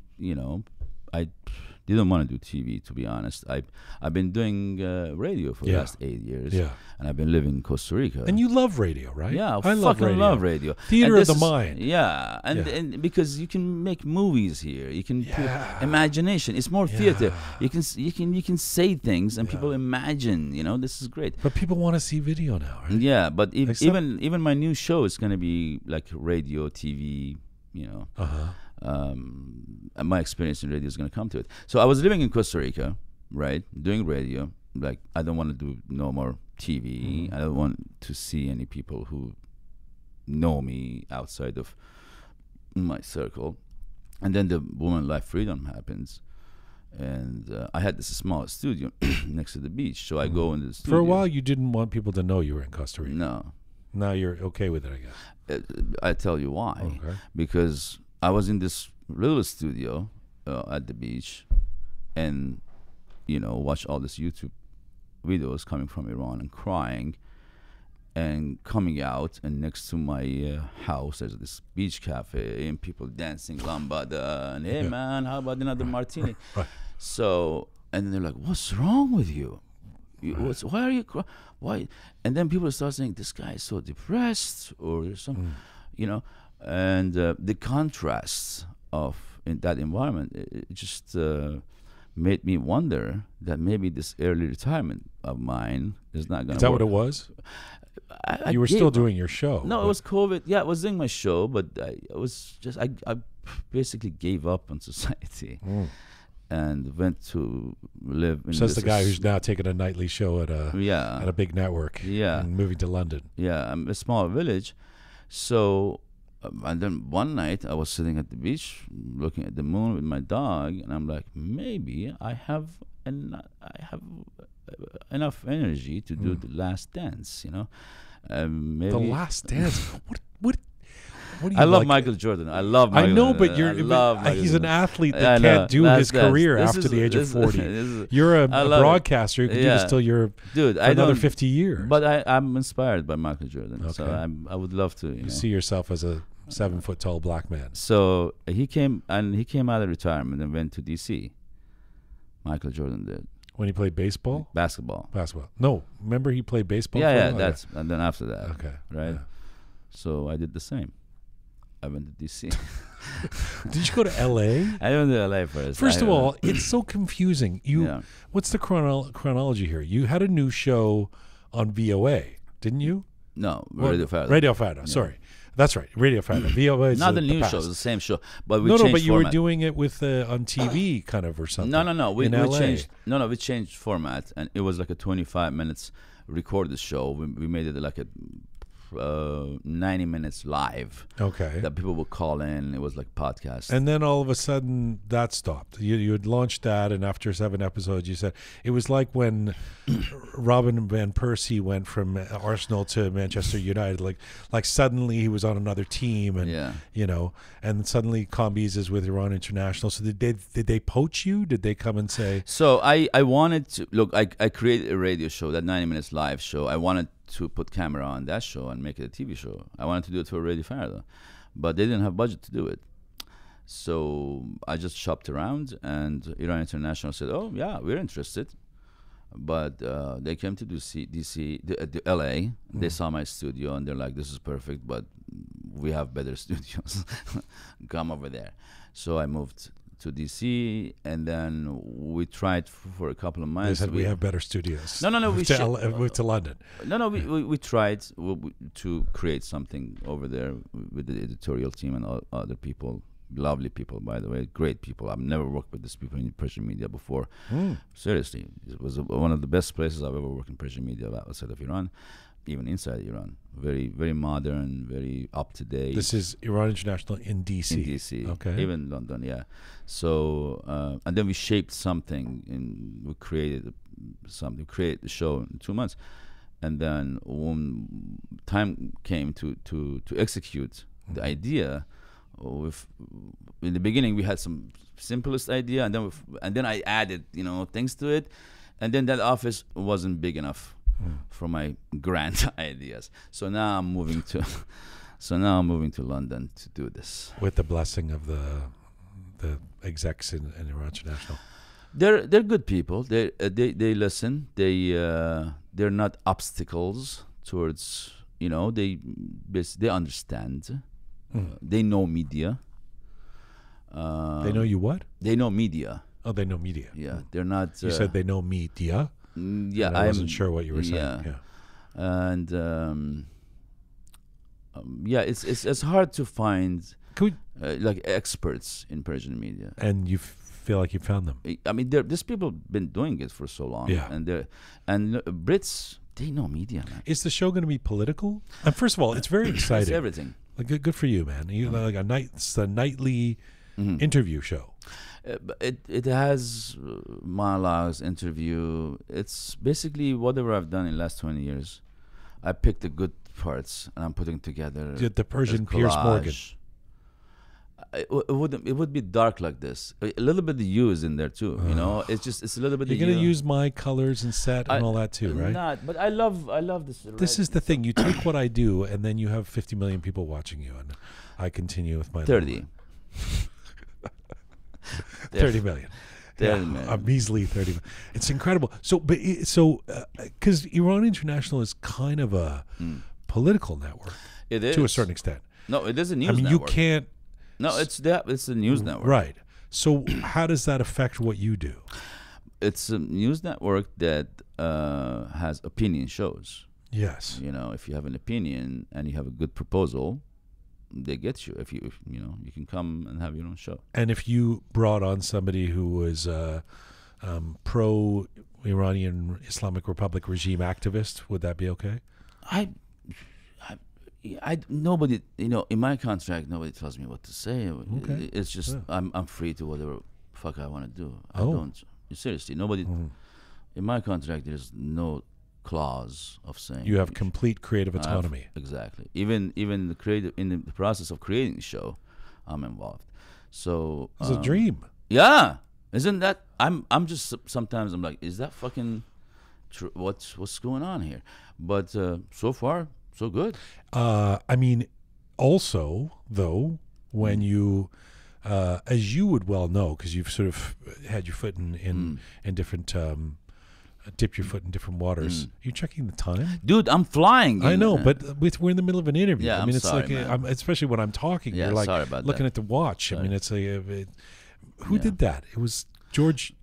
didn't want to do TV, to be honest. I've been doing radio for the last 8 years, and I've been living in Costa Rica. And you love radio, right? Yeah, I fucking love radio. Theater of the mind. Yeah, and because you can make movies here, you can put imagination. It's more theater. You can say things and people imagine. This is great. But people want to see video now, right? Yeah, but even my new show is going to be like radio, TV. My experience in radio is going to come to it. So I was living in Costa Rica, right, doing radio. I don't want to do no more TV. I don't want to see any people who know me outside of my circle. And then the Women Life Freedom happens, and I had this small studio next to the beach. So I go in the studio. For a while, you didn't want people to know you were in Costa Rica. No. Now you're okay with it, I guess. I tell you why. Okay. Because I was in this little studio at the beach, and watch all these YouTube videos coming from Iran and crying, and coming out, and next to my house there's this beach cafe and people dancing lambada and hey man, how about another martini? Right. So and they're like, what's wrong with you? Why are you crying? Why? And then people start saying this guy is so depressed or something, and the contrasts of in that environment, it just made me wonder that maybe this early retirement of mine is not going to work. Is that what it was? You were still doing your show. No, it was COVID. Yeah, I was doing my show, but I basically gave up on society and went to live in Says the guy who's now taking a nightly show at a big network and moving to London. Yeah, a small village. So... and then one night I was sitting at the beach looking at the moon with my dog, and I'm like, maybe I have enough energy to do the last dance, maybe the last dance. What do you I love Michael Jordan. I love Michael. I know, but he's an athlete that can't do his career after the age of 40. You're a broadcaster who can do this till you're another 50 years. But I'm inspired by Michael Jordan. Okay. So I would love to. You see yourself as a 7-foot tall black man. So he came out of retirement and went to DC. Michael Jordan did. When he played baseball? Basketball. No, remember he played baseball? Yeah, and then after that. Okay. Right? Yeah. So I did the same. I went to DC. Did you go to LA? I went to LA first. First of all, it's so confusing. What's the chronology here? You had a new show on VOA, didn't you? No, Radio Fardo. Radio Fardo, sorry. That's right, Radio Fardo. VOA is not the new show, it's the same show, but we changed format. But you were doing it with on TV kind of or something. No. We changed. We changed format, and it was like a 25 minutes recorded show. We made it like a 90 minutes live. Okay. That people would call in. It was like podcast. And then all of a sudden that stopped. You had launched that, and after 7 episodes you said it was like when Robin Van Persie went from Arsenal to Manchester United. Like suddenly he was on another team, and and suddenly Kambiz is with Iran International. So did they poach you? Did they come and say? So I wanted to look. I created a radio show, that 90 minutes live show. I wanted to put camera on that show and make it a TV show. I wanted to do it for Radio Farda, but they didn't have budget to do it. So I just shopped around, and Iran International said, "Oh yeah, we're interested." But they came to the LA. They saw my studio, and they're like, "This is perfect, but we have better studios. Come over there." So I moved to DC, and then we tried for a couple of months. They said we have better studios. No. Moved to London. No. We tried to create something over there with the editorial team and all other people. Lovely people, by the way, great people. I've never worked with these people in Persian media before. Seriously, it was one of the best places I've ever worked in Persian media outside of Iran, even inside Iran. Very, very modern, very up to date. This is Iran International in DC. In DC, okay. Even London, yeah. So, and then we shaped something, and we created something. We created the show in 2 months, and then when time came to execute the idea. In the beginning, we had some simplest idea, and then I added, things to it, and then that office wasn't big enough for my grand ideas. So now I'm moving to London to do this with the blessing of the execs in Iran International. They're good people. They listen. They're not obstacles towards. They understand. They know media. They know you what? They know media. Oh, they know media. Yeah, they're not. You said they know media. Yeah, I wasn't sure what you were saying. Yeah. And it's hard to find like experts in Persian media. And you feel like you found them. I mean, these people have been doing it for so long. Yeah. And Brits, they know media, man. Is the show going to be political? And first of all, it's very exciting. It's everything. Like, good for you, man. You like it's a nightly interview show. It has monologues, interview. It's basically whatever I've done in the last 20 years. I picked the good parts and I'm putting together. The Persian Piers Morgan. It would be dark like this. A little bit of you is in there too. It's a little bit. You're going to use my colors and set and all that too, right? But I love this. This is the thing. You take what I do, and then you have 50 million people watching you, and I continue with my 30. 30 million. 30 million. A measly 30 million. It's incredible. So, because Iran International is kind of a political network. It is to a certain extent. No, it is a news network. network. You can't. No, it's a news network. Right. So how does that affect what you do? It's a news network that has opinion shows. Yes. If you have an opinion and you have a good proposal, they get you. If you can come and have your own show. And if you brought on somebody who was pro-Iranian Islamic Republic regime activist, would that be okay? Nobody, in my contract, nobody tells me what to say. Okay. It's just I'm free to whatever fuck I want to do. I Oh. don't. Seriously, nobody. In my contract, there's no clause of saying You have complete creative autonomy. Exactly. Even the creative in the process of creating the show, I'm involved. So It's a dream. Yeah, isn't that? I'm just sometimes I'm like, is that fucking true? What's going on here? But so far, so good. I mean, also, though, when you, as you would well know, because you've sort of had your foot in different, dipped your foot in different waters. You're checking the time, Dude. I'm flying. I know, but we're in the middle of an interview. Yeah, I mean, I'm it's sorry, like, man. especially when I'm talking, Yeah, you're like sorry about looking that. at the watch. Sorry. I mean, it's like, who did that? It was George.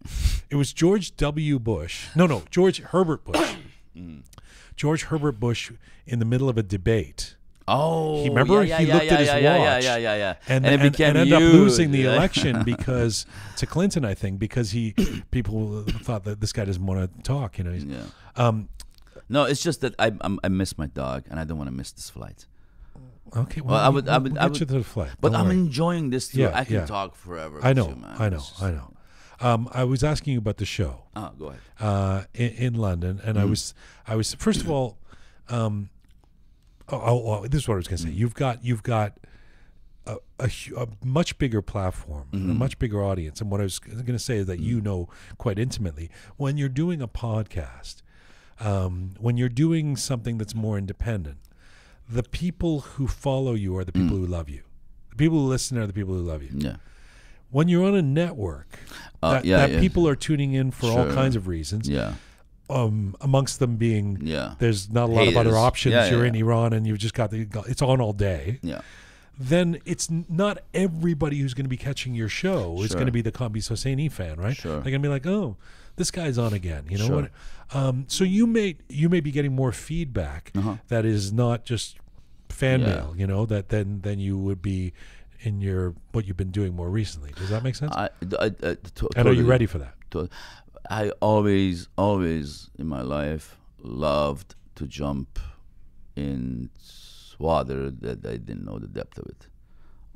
It was George W. Bush. No, George Herbert Bush. George Herbert Bush in the middle of a debate. Oh, He remember yeah, he yeah, looked yeah, at his yeah, watch, yeah, yeah, yeah. and it became ended up losing the huge. election because to Clinton, I think, because people thought that this guy doesn't want to talk. He's, Yeah. No, it's just that I miss my dog and I don't want to miss this flight. okay. Well, I would get you to the flight. But Don't I'm worry. enjoying this too. Yeah, I can yeah. talk forever. I know, with you, man. I know, It's just- I know. I was asking you about the show Go ahead. in London, and I was first of all, this is what I was going to say. You've got a much bigger platform, a much bigger audience, and what I was going to say is that you know quite intimately when you're doing a podcast. when you're doing something that's more independent, the people who follow you are the people who love you. The people who listen are the people who love you. Yeah. When you're on a network, that people are tuning in for all kinds of reasons. Yeah. Amongst them being, there's not a lot of other options. You're in Iran and you've just got it's on all day. Yeah. Then it's not everybody who's going to be catching your show is going to be the Kambiz Hosseini fan, right? Sure. They're going to be like, oh, this guy's on again. You know what? So you may be getting more feedback that is not just fan mail, you know, that than you would be in what you've been doing more recently. Does that make sense? And are you ready for that? I always in my life loved to jump in water that I didn't know the depth of it.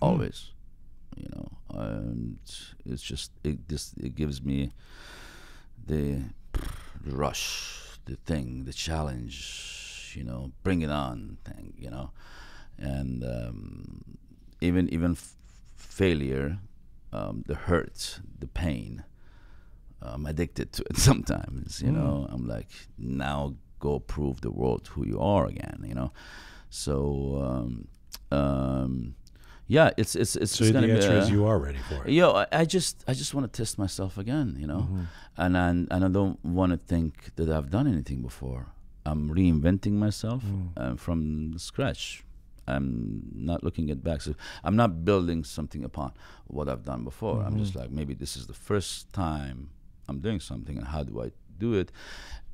Always, you know. And it's just it gives me the rush, the challenge, you know, bring it on thing, you know. And even failure, the hurt, the pain, I'm addicted to it sometimes, you know. I'm like, now go prove the world who you are again, you know. So yeah, it's so the answer is you are ready for it. Yeah, I just want to test myself again, you know. And I don't want to think that I've done anything before. I'm reinventing myself from scratch. I'm not looking at back. So I'm not building something upon what I've done before. I'm just like, maybe this is the first time I'm doing something, and how do I do it?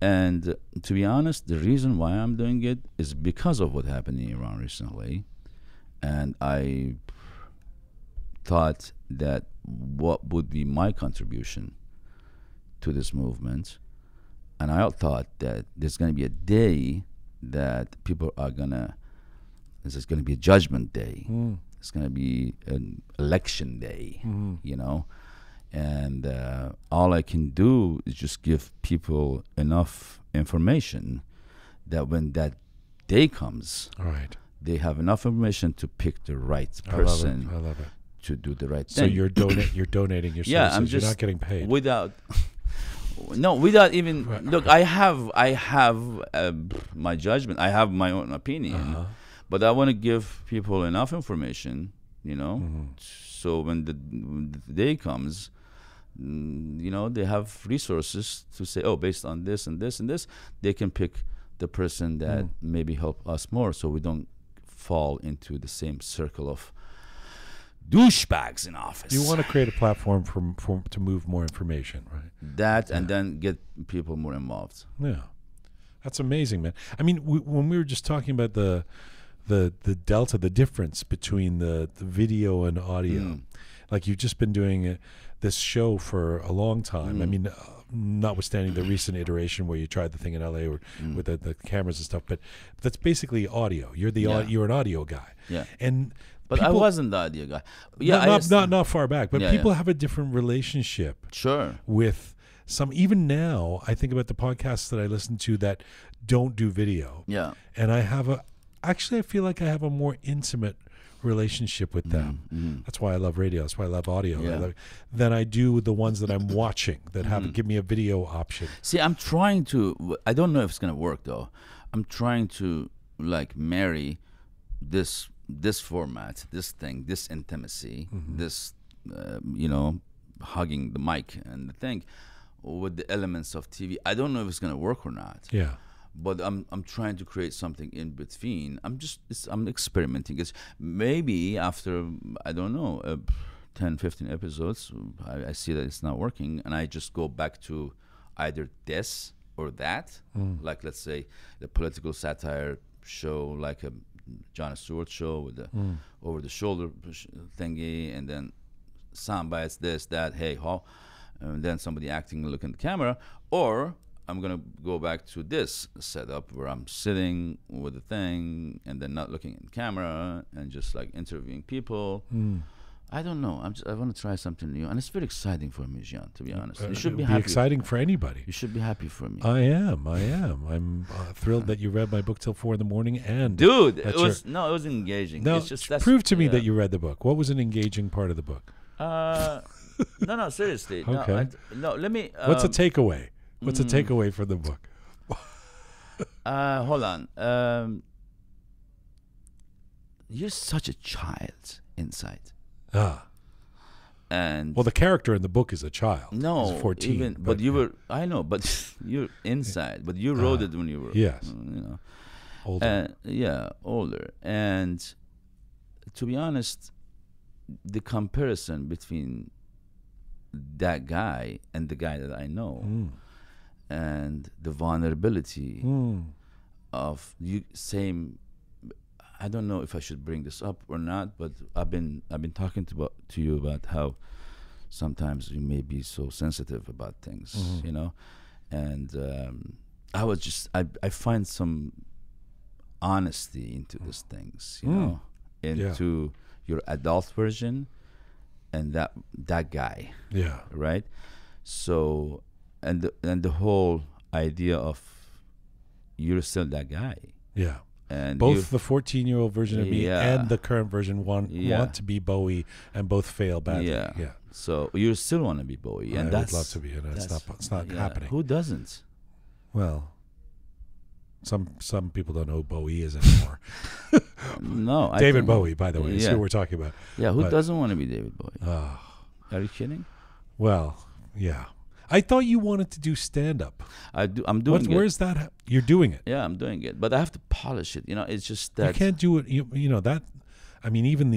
And to be honest, the reason why I'm doing it is because of what happened in Iran recently. And I thought that what would be my contribution to this movement. And I thought that there's going to be a day that people are going to, it's going to be a judgment day. It's going to be an election day, you know. And all I can do is just give people enough information that when that day comes, they have enough information to pick the right person. I love it. To do the right thing. So you're donating your services. You're not getting paid. Without even look. I have my judgment. I have my own opinion, but I want to give people enough information, you know, so when the day comes, you know, they have resources to say, oh, based on this and this and this, they can pick the person that maybe help us more, so we don't fall into the same circle of douchebags in office. You want to create a platform to move more information, right? That and then get people more involved. Yeah, that's amazing, man. I mean, when we were just talking about the delta, the difference between the video and audio, like you've just been doing this show for a long time. I mean, notwithstanding the recent iteration where you tried the thing in LA or with the cameras and stuff, but that's basically audio. You're you're an audio guy. Yeah. But I wasn't the audio guy. Yeah, not far back. But people have a different relationship. With some. Even now, I think about the podcasts that I listen to that don't do video. Yeah. And I feel like I have a more intimate relationship with them. That's why I love radio. That's why I love audio. Than I do with the ones that I'm watching that give me a video option. See, I'm trying to. I don't know if it's gonna work though. I'm trying to like marry this format, this thing, this intimacy, this you know, hugging the mic and the thing with the elements of TV. I don't know if it's gonna work or not. Yeah. But I'm trying to create something in between. I'm experimenting. It's maybe after, I don't know, 10, 15 episodes, I see that it's not working, and I just go back to either this or that. Like, let's say the political satire show, like a Jon Stewart show with the over the shoulder thingy, and then sound bites, this, that, hey, ho, and then somebody acting, looking at the camera, or I'm gonna go back to this setup where I'm sitting with the thing and then not looking at the camera and just like interviewing people. I don't know. I want to try something new, and it's very exciting for me, Jian. To be honest, you should be happy. Exciting for anybody. You should be happy for me. I am. I'm thrilled that you read my book till 4 a.m. and dude, it was engaging. No, it's just prove to me that you read the book. What was an engaging part of the book? No, seriously. Okay. No, let me. What's a takeaway? What's a takeaway from the book? Hold on. You're such a child inside. And well, the character in the book is a child. No, he's 14. Even, but you were. I know, but you're inside. But you wrote it when you were. Yes. You know. Older. Yeah, older. And to be honest, the comparison between that guy and the guy that I know, and the vulnerability of you, same. I don't know if I should bring this up or not, but I've been talking to you about how sometimes you may be so sensitive about things, you know, and I find some honesty into these things, you know, into your adult version and that guy, right? So and the whole idea of you're still that guy, and both the 14-year-old version of me and the current version want to be Bowie, and both fail badly. So you still want to be Bowie, and I would love to be, and it's not happening. Who doesn't? Well, some people don't know who Bowie is anymore. No, David Bowie, by the way, is who we're talking about. Yeah, who doesn't want to be David Bowie? Are you kidding? Well, yeah. I thought you wanted to do stand-up. I'm doing it. Where's that? You're doing it. Yeah, I'm doing it, but I have to polish it. You know, it's just that you can't do it. You know that. I mean, even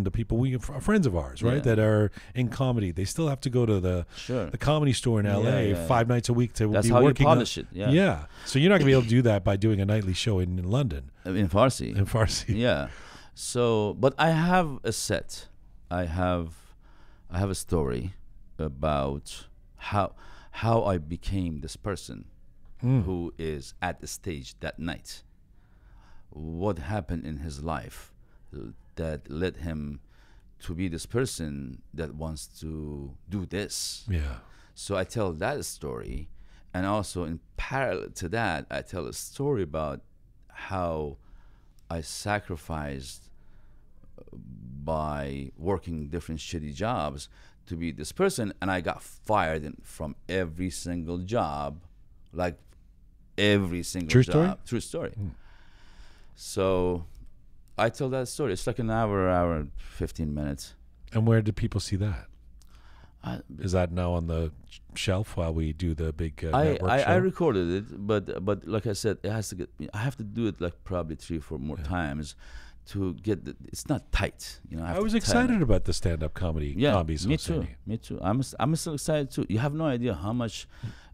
the people friends of ours, right, that are in comedy, they still have to go to the comedy store in LA 5 nights a week to That's be how working. You polish it. Yeah. So you're not gonna be able to do that by doing a nightly show in London. In Farsi. In Farsi. Yeah. So, but I have a set. I have a story about how I became this person who is at the stage that night. What happened in his life that led him to be this person that wants to do this. Yeah. So I tell that story, and also in parallel to that, I tell a story about how I sacrificed by working different shitty jobs to be this person, and I got fired from every single job, like every single True job. Story? True story. So I tell that story. It's like an hour and 15 minutes. And where did people see that? Is that now on the shelf while we do the big network show? I recorded it, but like I said, it has to get. I have to do it like probably 3 or 4 more times to get it's not tight, you know. I was excited about the stand-up comedy. Kambiz Hosseini. Me too. I'm still excited too. You have no idea how much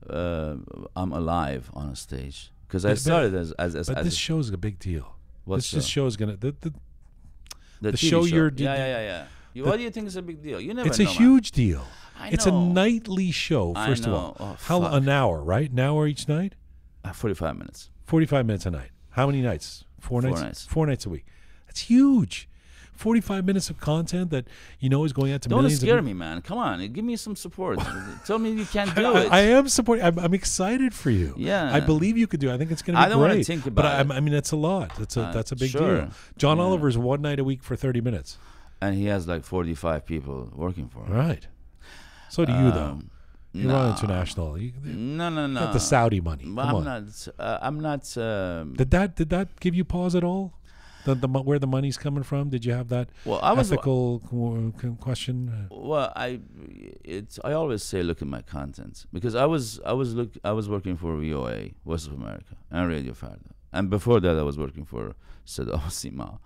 I'm alive on a stage, because I started as. But this show is a big deal. This show is gonna the TV show you're. Yeah. What do you think is a big deal? You never. It's know, a huge deal. I it's know. a nightly show. First of all, an hour, right? An hour each night. 45 minutes. 45 minutes a night. How many nights? 4 nights. 4 nights. 4 nights a week. That's huge. 45 minutes of content that is going out to millions. Don't scare me, man. Come on, give me some support. Tell me you can't do it. I am supporting. I'm excited for you. Yeah, I believe you could do it. I think it's going to be great. I don't want to think about it. But I mean, it's a lot. That's a big deal. John Oliver's 1 night a week for 30 minutes. And he has like 45 people working for him. Right. So do you, though. You're on international. No. Not the Saudi money. I'm not. Did that give you pause at all? Where the money's coming from? Did you have that ethical question? Well, I always say look at my content, because I was working for VOA, Voice of America, and Radio Farda, and before that I was working for Sada Sima,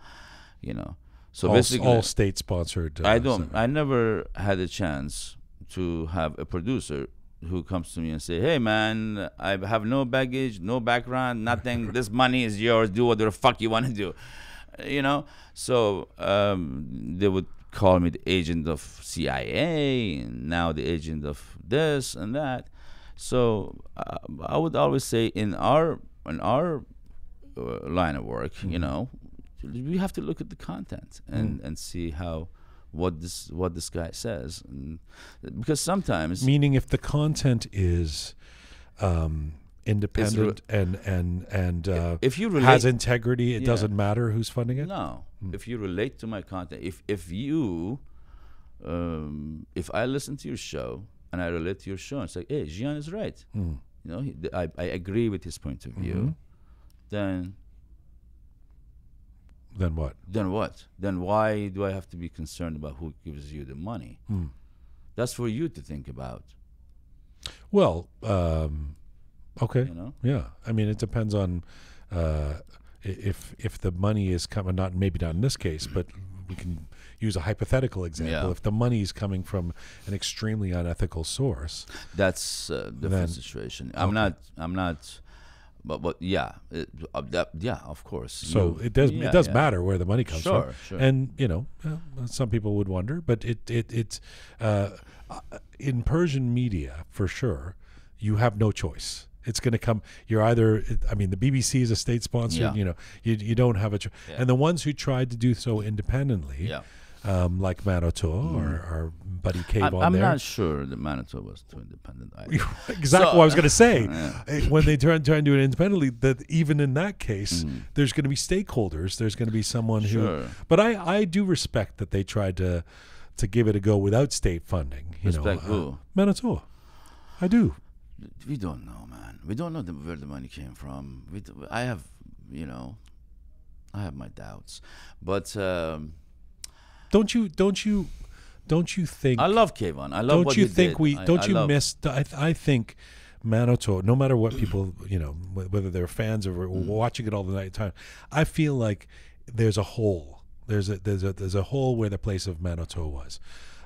you know. So basically, all state sponsored. I never had a chance to have a producer who comes to me and say, "Hey man, I have no baggage, no background, nothing. This money is yours. Do whatever the fuck you want to do." You know, so they would call me the agent of CIA, and now the agent of this and that. So I would always say in our line of work, you know, we have to look at the content and see what this guy says, and because sometimes, meaning if the content is independent and if you relate, has integrity, it doesn't matter who's funding it. No, if you relate to my content, if I listen to your show and I relate to your show, and it's like, hey, Jian is right. You know, I agree with his point of view. then what? Then what? Then why do I have to be concerned about who gives you the money? That's for you to think about. Well, okay. You know? Yeah. I mean, it depends on if the money is coming, maybe not in this case, but we can use a hypothetical example. Yeah. If the money is coming from an extremely unethical source, that's a different situation. I'm not. But yeah, yeah, of course. So it does matter where the money comes from. Sure. And some people would wonder, but it's in Persian media for sure. You have no choice. It's going to come. You're either. I mean, the BBC is a state sponsor. Yeah. You don't have a choice. Yeah. And the ones who tried to do so independently. Yeah. Like Manoto or our buddy Cave on I'm there. not sure that Manoto was too independent either. Exactly what I was going to say. Yeah. When they try and do it independently, that even in that case, there's going to be stakeholders. There's going to be someone who. But I do respect that they tried to give it a go without state funding. Respect who? Manoto. I do. We don't know, man. We don't know where the money came from. I have my doubts, but. Don't you think? I love Kayvon. I love. Don't you think we? Don't you miss? I think Manoto. No matter what people, whether they're fans or watching it all the night time, I feel like there's a hole. There's a hole where the place of Manoto was.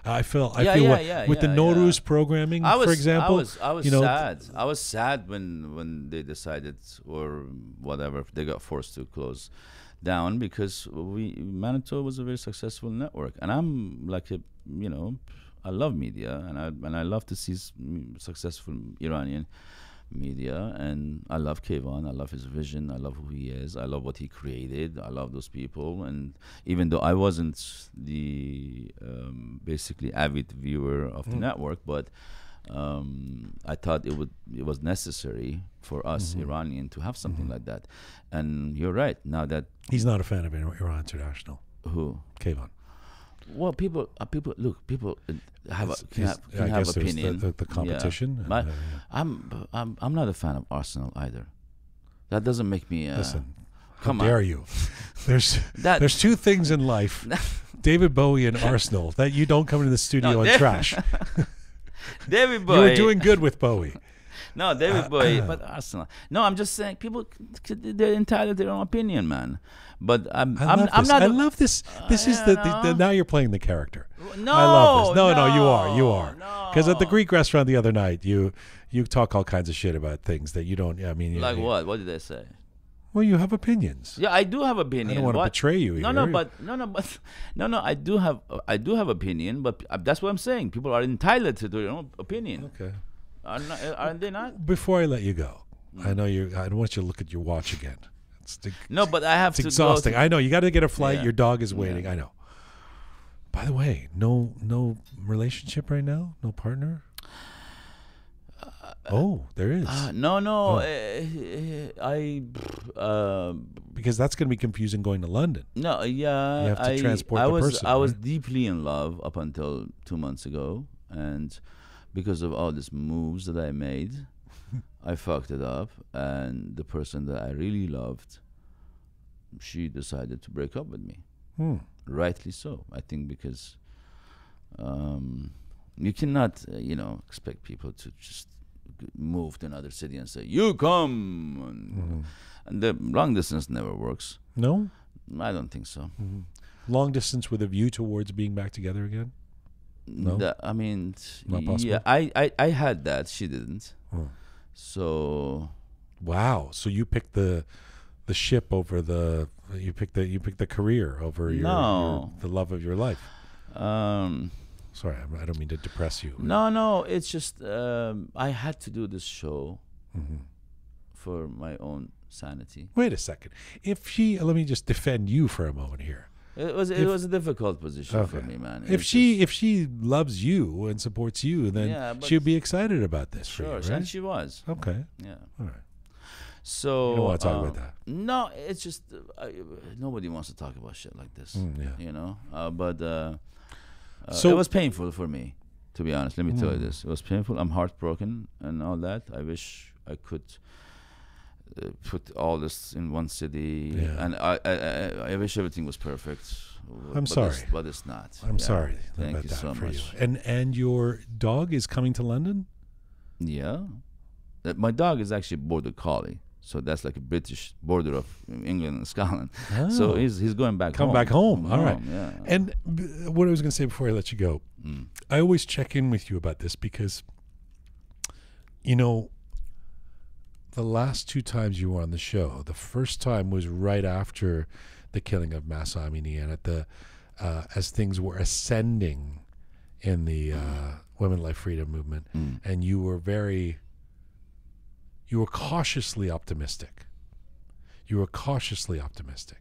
I feel with the Nowruz programming, for example. I was sad. I was sad when they decided or whatever they got forced to close down, because Manoto was a very successful network, and I'm like I love media, and I love to see successful Iranian media, and I love Kayvon. I love his vision. I love who he is. I love what he created. I love those people, and even though I wasn't the basically avid viewer of the network, but I thought it was necessary for us Iranian to have something like that. And you're right. Now that he's not a fan of Iran International. Who? Kayvon. Well, people have opinion. The competition. Yeah. I'm not a fan of Arsenal either. That doesn't make me. Listen, come how dare on. you? There's two things in life: David Bowie and Arsenal. That you don't come into the studio and trash. David Bowie. You were doing good with Bowie. No, David Bowie, but Arsenal. No, I'm just saying they're entitled to their own opinion, man. But I'm not. I love this. This is the now you're playing the character. No, I love this. No, you are. No. Because at the Greek restaurant the other night, you talk all kinds of shit about things that you don't. I mean, like what? What did they say? Well, you have opinions. Yeah, I do have opinion. I don't want to betray you. No, I do have opinion, but that's what I'm saying. People are entitled to their own opinion. Okay. Aren't they not? Before I let you go, I know you. I don't want you to look at your watch again. No, but I have to. It's exhausting. I know you got to get a flight. Yeah. Your dog is waiting. Yeah. I know. By the way, no relationship right now. No partner. There is. No. Because that's going to be confusing going to London. No, yeah. You have to transport the person. I was deeply in love up until 2 months ago, and because of all these moves that I made, I fucked it up, and the person that I really loved, she decided to break up with me. Rightly so, I think, because you cannot, expect people to just move to another city and say, "You come," and the long distance never works. No, I don't think so. Long distance with a view towards being back together again. No, not possible. Yeah, I had that. She didn't. So, wow. So you picked the ship over you picked the career over the love of your life. Sorry, I don't mean to depress you. No. It's just I had to do this show for my own sanity. Wait a second. Let me just defend you for a moment here. It was a difficult position for me, man. If she loves you and supports you, then she'd be excited about this. Sure, for you, right? And she was. Okay. Yeah. All right. So you don't want to talk about that. No, it's just nobody wants to talk about shit like this. But so it was painful for me, to be honest. Let me tell you this: it was painful. I'm heartbroken and all that. I wish I could put all this in one city, and I wish everything was perfect. I'm sorry, but it's not. I'm sorry. Thank about you that so for much. you. And your dog is coming to London? Yeah, my dog is actually border collie, so that's like a British border of England and Scotland. Oh. So he's going back home. Come back home. All right. Yeah. And what I was going to say before I let you go, I always check in with you about this because, you know, the last 2 times you were on the show, the first time was right after the killing of Mahsa Amini, and at the as things were ascending in the Women Life Freedom movement, and you were cautiously optimistic. You were cautiously optimistic.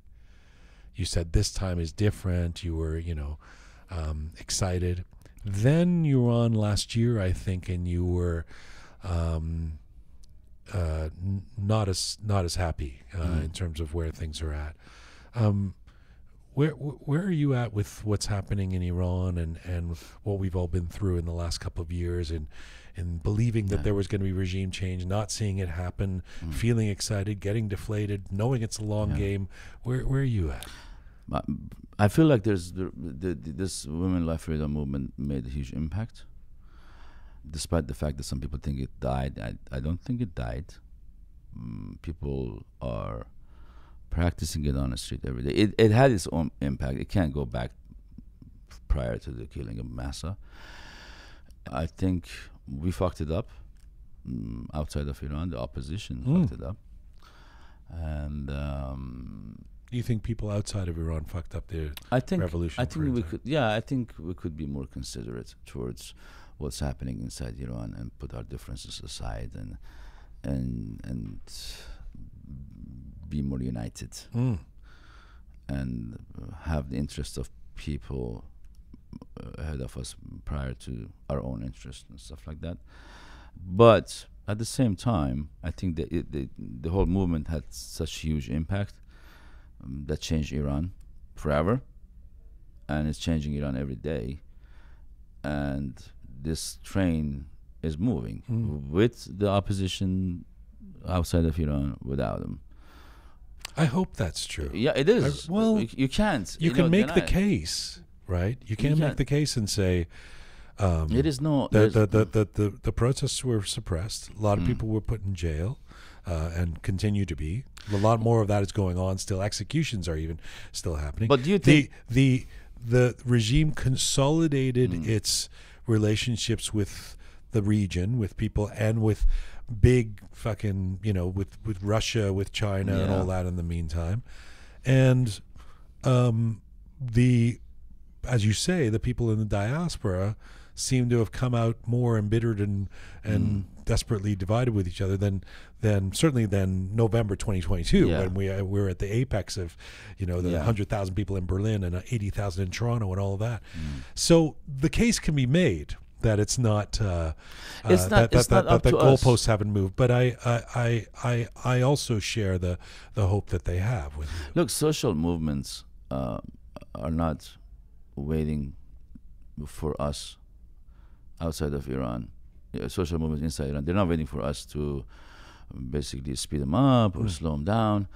You said this time is different. You were, excited. Then you were on last year, I think, and you were not as happy in terms of where things are at. Where are you at with what's happening in Iran and what we've all been through in the last couple of years, and believing that there was going to be regime change, not seeing it happen, feeling excited, getting deflated, knowing it's a long game? Where are you at? I feel like there's this Women Life Freedom movement made a huge impact, despite the fact that some people think it died. I don't think it died. People are practicing it on the street every day. It had its own impact. It can't go back prior to the killing of Mahsa. I think we fucked it up outside of Iran. The opposition fucked it up. And do you think people outside of Iran fucked up their revolution? I think we could. Yeah, I think we could be more considerate towards what's happening inside Iran and put our differences aside and be more united and have the interest of people ahead of us prior to our own interests and stuff like that. But at the same time, I think that the whole movement had such huge impact that changed Iran forever, and it's changing Iran every day. And this train is moving with the opposition outside of Iran, without them. I hope that's true. Yeah, it is. You can't. You can make the case, right? You can make the case and say it is no. The protests were suppressed. A lot of people were put in jail, and continue to be. A lot more of that is going on still. Executions are even still happening. But do you think the regime consolidated its relationships with the region, with people, and with big fucking, with Russia, with China, and all that in the meantime. And as you say, the people in the diaspora seem to have come out more embittered and desperately divided with each other than November 2022 when we were at the apex of the 100,000 people in Berlin and 80,000 in Toronto and all of that. So the case can be made that it's not the goalposts haven't moved, but I also share the hope that they have with you. Look, social movements are not waiting for us outside of Iran. Social movements inside Iran, they're not waiting for us to basically speed them up or slow them down.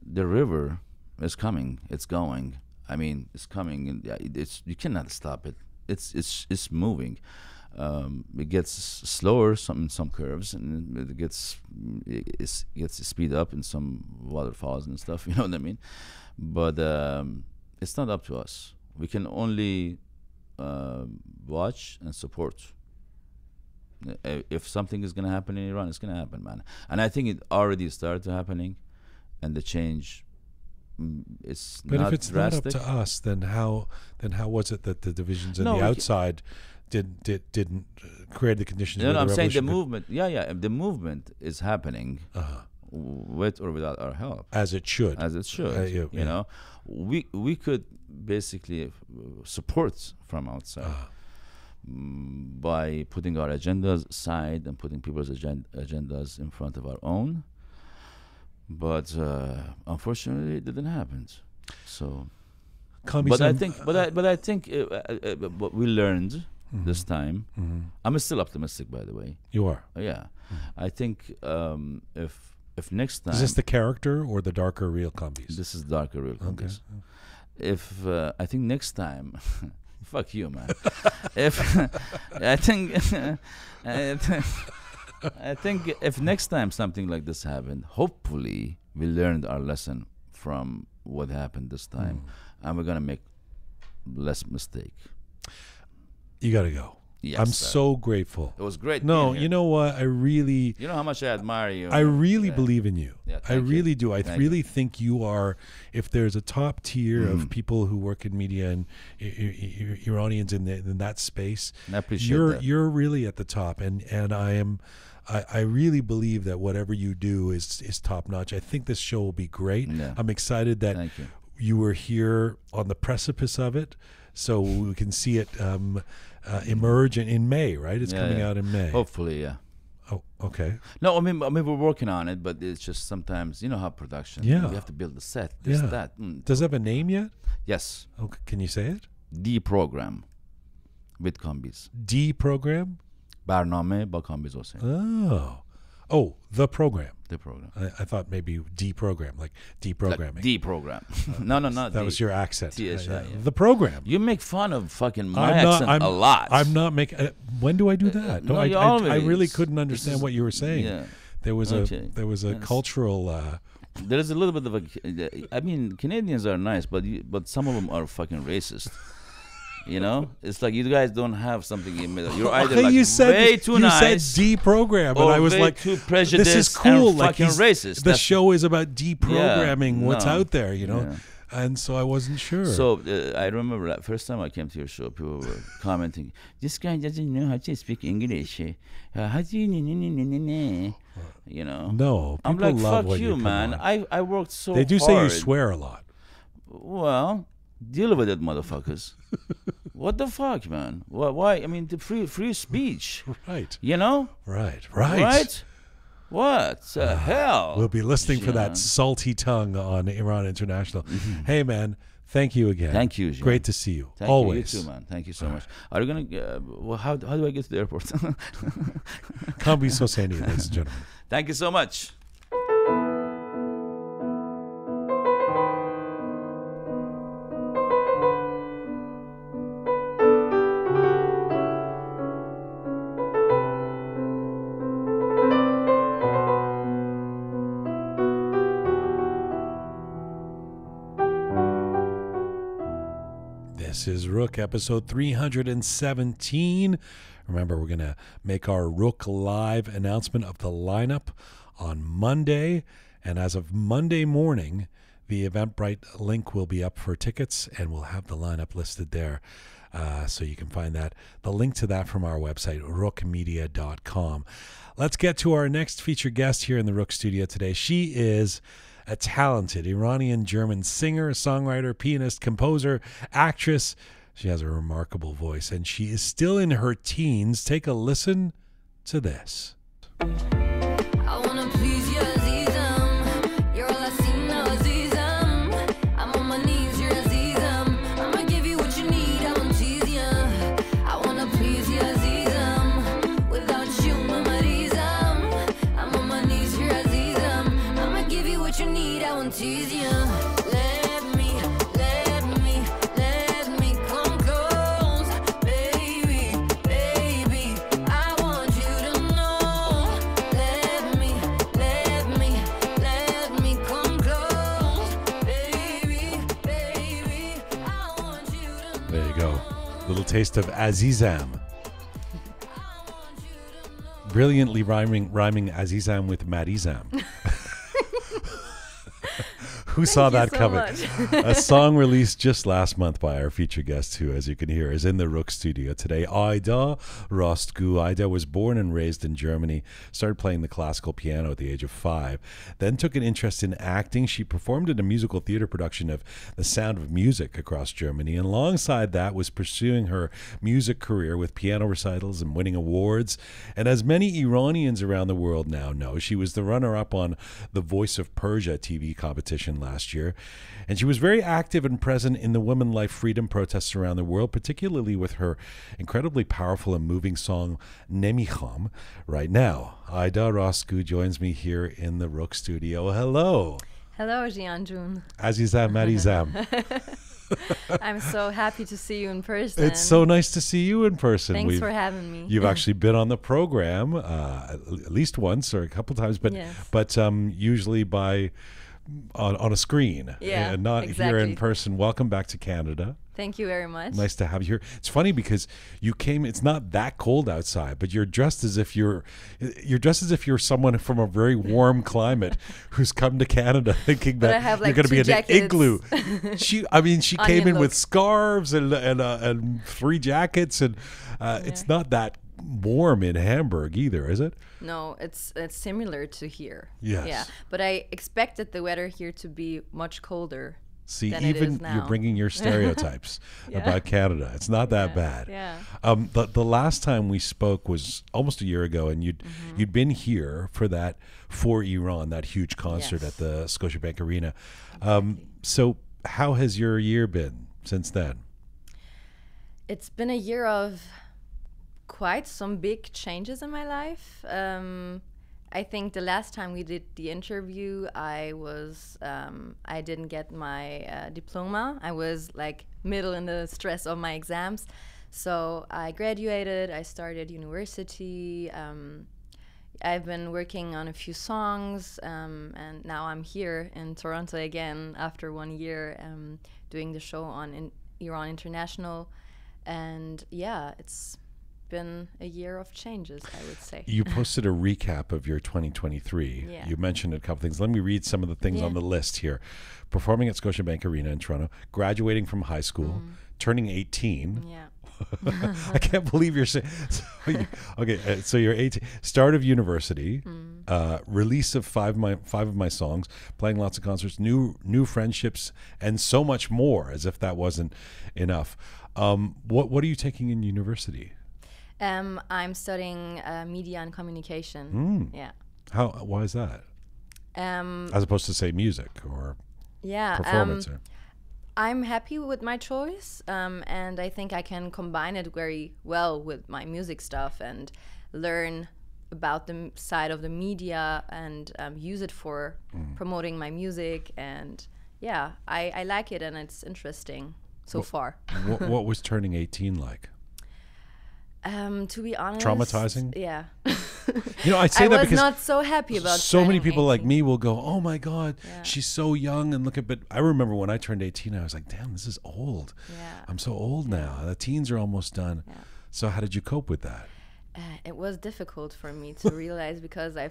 The river is coming. It's going. I mean, it's coming, and you cannot stop it. It's moving. It gets slower in some curves, and it gets speed up in some waterfalls and stuff. You know what I mean? But it's not up to us. We can only watch and support. If something is going to happen in Iran, it's going to happen, man. And I think it already started happening, and the change is but not if it's drastic. Not up to us, then how was it that the divisions on the outside didn't create the conditions? No, I'm saying the movement. The movement is happening with or without our help, as it should. You know, we could basically support from outside. By putting our agendas aside and putting people's agendas in front of our own, but unfortunately, it didn't happen. So, but I think what we learned this time. I'm still optimistic, by the way. You are. Yeah, I think if if next time... Is this the character or the darker real Kambiz? This is darker real Kambiz. Okay. If I think next time... fuck you, man. If I think if next time something like this happened, hopefully we learned our lesson from what happened this time, and we're gonna make less mistake. You gotta go. Yes, I'm so grateful. It was great. No, you know what? I really... You know how much I admire you. I really believe in you. Yeah, I really do. I really you. think you are, if there's a top tier of people who work in media and Iranians in that space, I appreciate you're really at the top. And I really believe that whatever you do is top notch. I think this show will be great. Yeah. I'm excited that you were here on the precipice of it, so we can see it emerge in May, right? It's coming out in May. Hopefully, yeah. Oh, okay. No, I mean we're working on it, but it's just sometimes, you know how production. You have to build the set. This, that. Does it have a name yet? Yes. Okay. Can you say it? D program with Kambiz. D program. برنامه با کامبیز حسینی. Oh, the program. The program. I thought maybe deprogram, like deprogramming. Like deprogram. No, not that was your accent. TSI, The program. You make fun of fucking my accent a lot. I'm not making. When do I do that? No, I really couldn't understand what you were saying. Yeah. There was a cultural. There is a little bit of a. I mean, Canadians are nice, but some of them are fucking racist. You know, it's like you guys don't have something in the middle. You're either like way too nice. You said deprogram, and I was like, too prejudiced. This is cool. And like fucking racist. The show is about deprogramming what's out there, you know. Yeah. And so I wasn't sure. So I remember that first time I came to your show, people were commenting, "This guy doesn't know how to speak English. How do you you know?" No, I'm like, love fuck you, man. I worked so hard. They do say you swear a lot. Well, deal with it, motherfuckers. What the fuck, man? Why? I mean, the free speech. Right. You know? Right. What the hell? We'll be listening for that salty tongue on Iran International. Hey, man, thank you again. Thank you, Jian. Great to see you. Thank Always. You too, man. Thank you so much. Are you going to... how do I get to the airport? Kambiz Hosseini, ladies and gentlemen. Thank you so much. This is Roqe, episode 317. Remember, we're going to make our Roqe Live announcement of the lineup on Monday. And as of Monday morning, the Eventbrite link will be up for tickets, and we'll have the lineup listed there. So you can find the link to that from our website, roqemedia.com. Let's get to our next featured guest here in the Roqe Studio today. She is a talented Iranian-German singer, songwriter, pianist, composer, actress. She has a remarkable voice, and she is still in her teens. Take a listen to this. I wanna please you, Azizam. You're all I see now, Azizam. I'm on my knees, you're Azizam. I'ma give you what you need, I won't tease you. I wanna please you, Azizam. Without you, Marizam. I'm on my knees, you're Azizam. I'ma give you what you need, I won't tease you. Little taste of Azizam. Brilliantly rhyming Azizam with Marizam. Who saw that coming? A song released just last month by our featured guest, who, as you can hear, is in the Roqe Studio today, Ayda Rastgoo. Ayda was born and raised in Germany, started playing the classical piano at the age of 5, then took an interest in acting. She performed in a musical theater production of The Sound of Music across Germany, and alongside that was pursuing her music career with piano recitals and winning awards. And as many Iranians around the world now know, she was the runner-up on the Voice of Persia TV competition last last year. And she was very active and present in the women life freedom protests around the world, particularly with her incredibly powerful and moving song, Nemikham. Right now, Ayda Rastgoo joins me here in the Roqe Studio. Hello. Hello, Jian Jun. Azizam Marizam. I'm so happy to see you in person. It's so nice to see you in person. Thanks for having me. You've actually been on the program at least once or a couple times, but usually on a screen, and not here in person. Welcome back to Canada. Thank you very much. Nice to have you here. It's funny because you came. It's not that cold outside, but you're dressed as if you're someone from a very warm climate who's come to Canada thinking that you're going to be in an igloo. She came in with scarves and 3 jackets, and it's not that warm in Hamburg either, is it? No, it's similar to here. Yes. Yeah, but I expected the weather here to be much colder. See, even you're bringing your stereotypes about Canada. It's not that bad. Yeah. The last time we spoke was almost a year ago, and you'd been here for that For Iran, that huge concert at the Scotiabank Arena. So how has your year been since then? It's been a year of quite some big changes in my life. I think the last time we did the interview, I didn't get my diploma. I was like middle in the stress of my exams. So I graduated, I started university. I've been working on a few songs, and now I'm here in Toronto again after 1 year doing the show on Iran International. And yeah, it's been a year of changes, I would say. You posted a recap of your 2023. Yeah. You mentioned a couple things. Let me read some of the things on the list here. Performing at Scotiabank Arena in Toronto, graduating from high school, turning 18. Yeah. I can't believe you're saying. So you're 18. Start of university, release of five of my songs, playing lots of concerts, new friendships, and so much more. As if that wasn't enough. What are you taking in university? I'm studying media and communication. Yeah. Why is that? As opposed to say music or performance. I'm happy with my choice, and I think I can combine it very well with my music stuff and learn about the side of the media and use it for promoting my music. And yeah, I like it, and it's interesting so far. What was turning 18 like? To be honest, traumatizing. Yeah. I'd say that because I was not so happy about. So many people 18. Like me will go, "Oh my God, she's so young," and look at. But I remember when I turned 18, I was like, "Damn, this is old. Yeah. I'm so old now. The teens are almost done." Yeah. So how did you cope with that? It was difficult for me to realize because I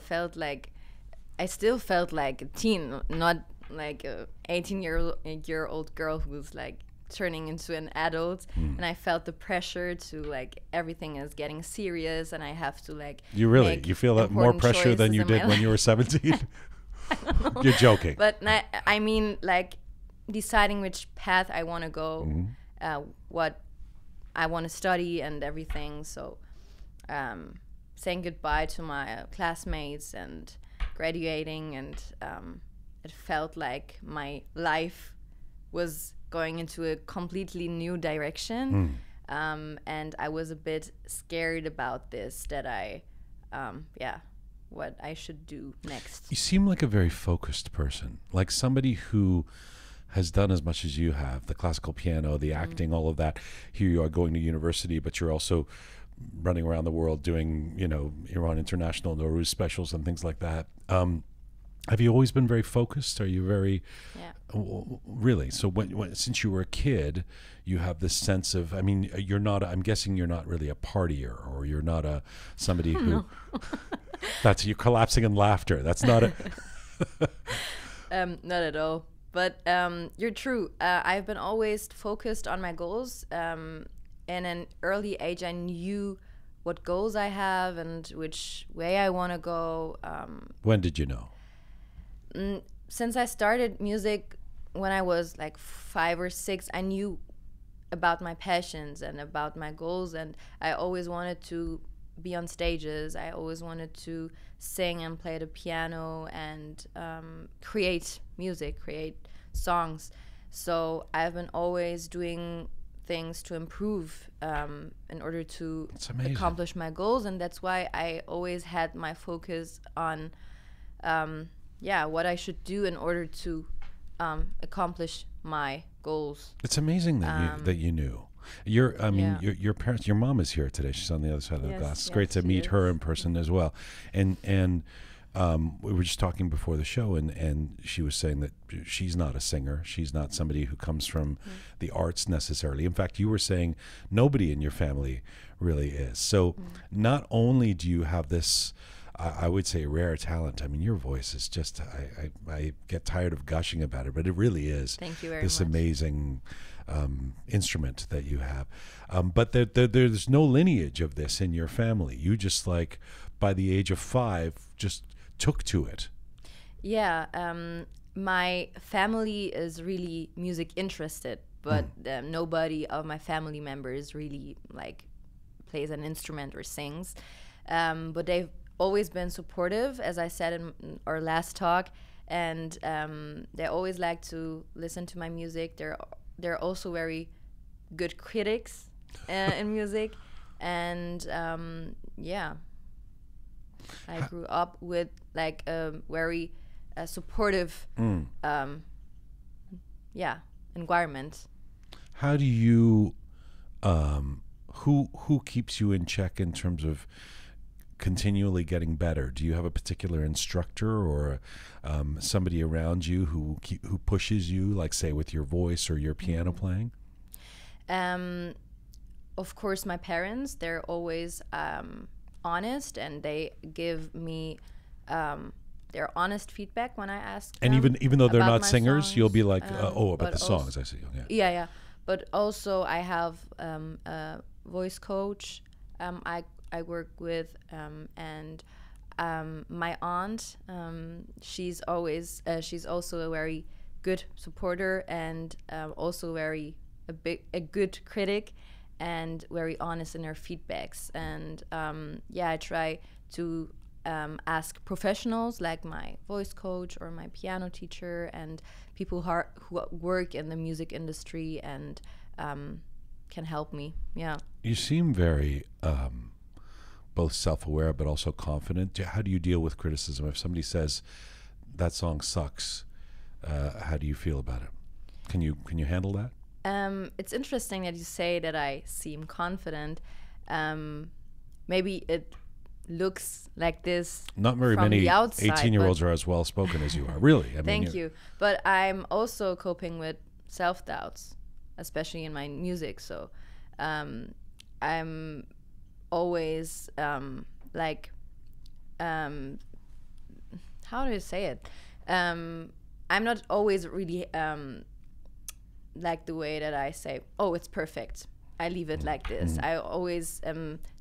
still felt like a teen, not like a 18-year-old girl who's like turning into an adult. And I felt the pressure to like everything is getting serious and I have to like you feel that more pressure than you did when you were 17? You're joking. But I mean like deciding which path I want to go, what I want to study and everything. So saying goodbye to my classmates and graduating, and it felt like my life was going into a completely new direction. And I was a bit scared about this, that what I should do next. You seem like a very focused person, like somebody who has done as much as you have, the classical piano, the acting, all of that. Here you are going to university, but you're also running around the world doing, Iran International, Nowruz specials and things like that. Have you always been very focused? Are you very, really? So since you were a kid, you have this sense of, I'm guessing you're not really a partier, or you're not somebody who, you're collapsing in laughter. That's not it. Not at all. But you're true. I've been always focused on my goals. In an early age, I knew what goals I have and which way I want to go. When did you know? Since I started music when I was like 5 or 6, I knew about my passions and about my goals, and I always wanted to be on stages. I always wanted to sing and play the piano and create music, create songs. So I've been always doing things to improve in order to accomplish my goals, and that's why I always had my focus on what I should do in order to accomplish my goals. It's amazing that you knew. Your parents, your mom is here today. She's on the other side of the glass. It's great to meet her in person as well. And we were just talking before the show, and she was saying that she's not a singer. She's not somebody who comes from the arts necessarily. In fact, you were saying nobody in your family really is. So not only do you have this, I would say, rare talent. I mean, your voice is just, I get tired of gushing about it, but it really is. Thank you very this much. Amazing instrument that you have. But there's no lineage of this in your family. You just, like, by the age of 5, just took to it. Yeah, my family is really music interested, but nobody of my family members really, like, plays an instrument or sings. But they've always been supportive, as I said in our last talk, and they always like to listen to my music. They're also very good critics in music, and I grew up with, like, a very supportive environment. How do you who keeps you in check in terms of continually getting better? Do you have a particular instructor or somebody around you who pushes you, like, say, with your voice or your piano playing? Of course, my parents, they're always honest, and they give me their honest feedback when I ask them. And even though they're not singers, songs, you'll be like, about the songs, I see. Yeah. But also I have a voice coach I work with, and my aunt, she's also a very good supporter, and also a good critic, and very honest in her feedbacks. And I try to ask professionals like my voice coach or my piano teacher, and people who work in the music industry and can help me. Yeah. You seem very both self-aware but also confident. How do you deal with criticism? If somebody says that song sucks, how do you feel about it? Can you handle that? It's interesting that you say that I seem confident. Maybe it looks like this. Not very from many the outside, 18-year-olds are as well spoken as you are. Really, I mean, thank you. But I'm also coping with self-doubts, especially in my music. So I'm always how do you say it? I'm not always really like the way that I say, oh, it's perfect, I leave it like this. I always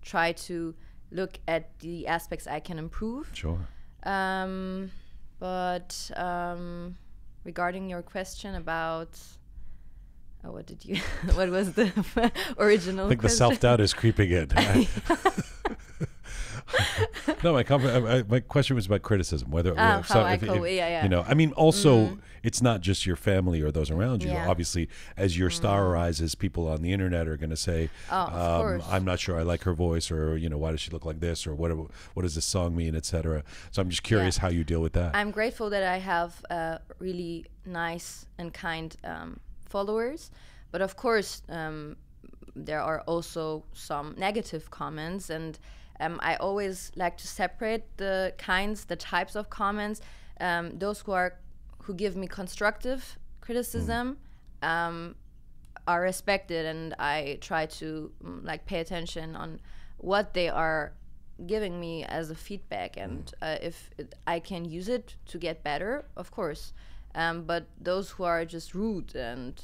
try to look at the aspects I can improve. Sure. But regarding your question about what was the original I think question? the self-doubt is creeping in. No, my question was about criticism. Whether I mean, also it's not just your family or those around you. Yeah. Obviously, as your star rises, people on the internet are going to say, of course. "I'm not sure I like her voice," or why does she look like this, or what does this song mean, etc. So I'm just curious how you deal with that. I'm grateful that I have really nice and kind followers, but of course there are also some negative comments, and I always like to separate the types of comments. Those who give me constructive criticism are respected, and I try to pay attention on what they are giving me as a feedback, and if I can use it to get better, of course. But those who are just rude and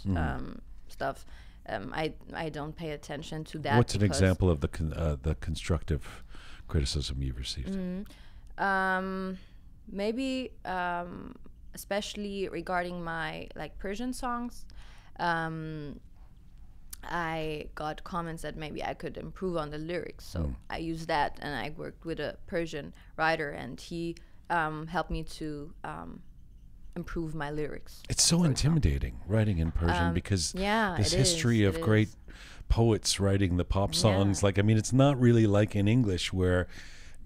stuff, I don't pay attention to that. What's an example of the constructive criticism you've received? Maybe especially regarding my Persian songs, I got comments that maybe I could improve on the lyrics, so I used that, and I worked with a Persian writer, and he helped me to improve my lyrics. It's so intimidating writing in Persian because this history of great poets writing the pop songs. Like, I mean, it's not really like in English where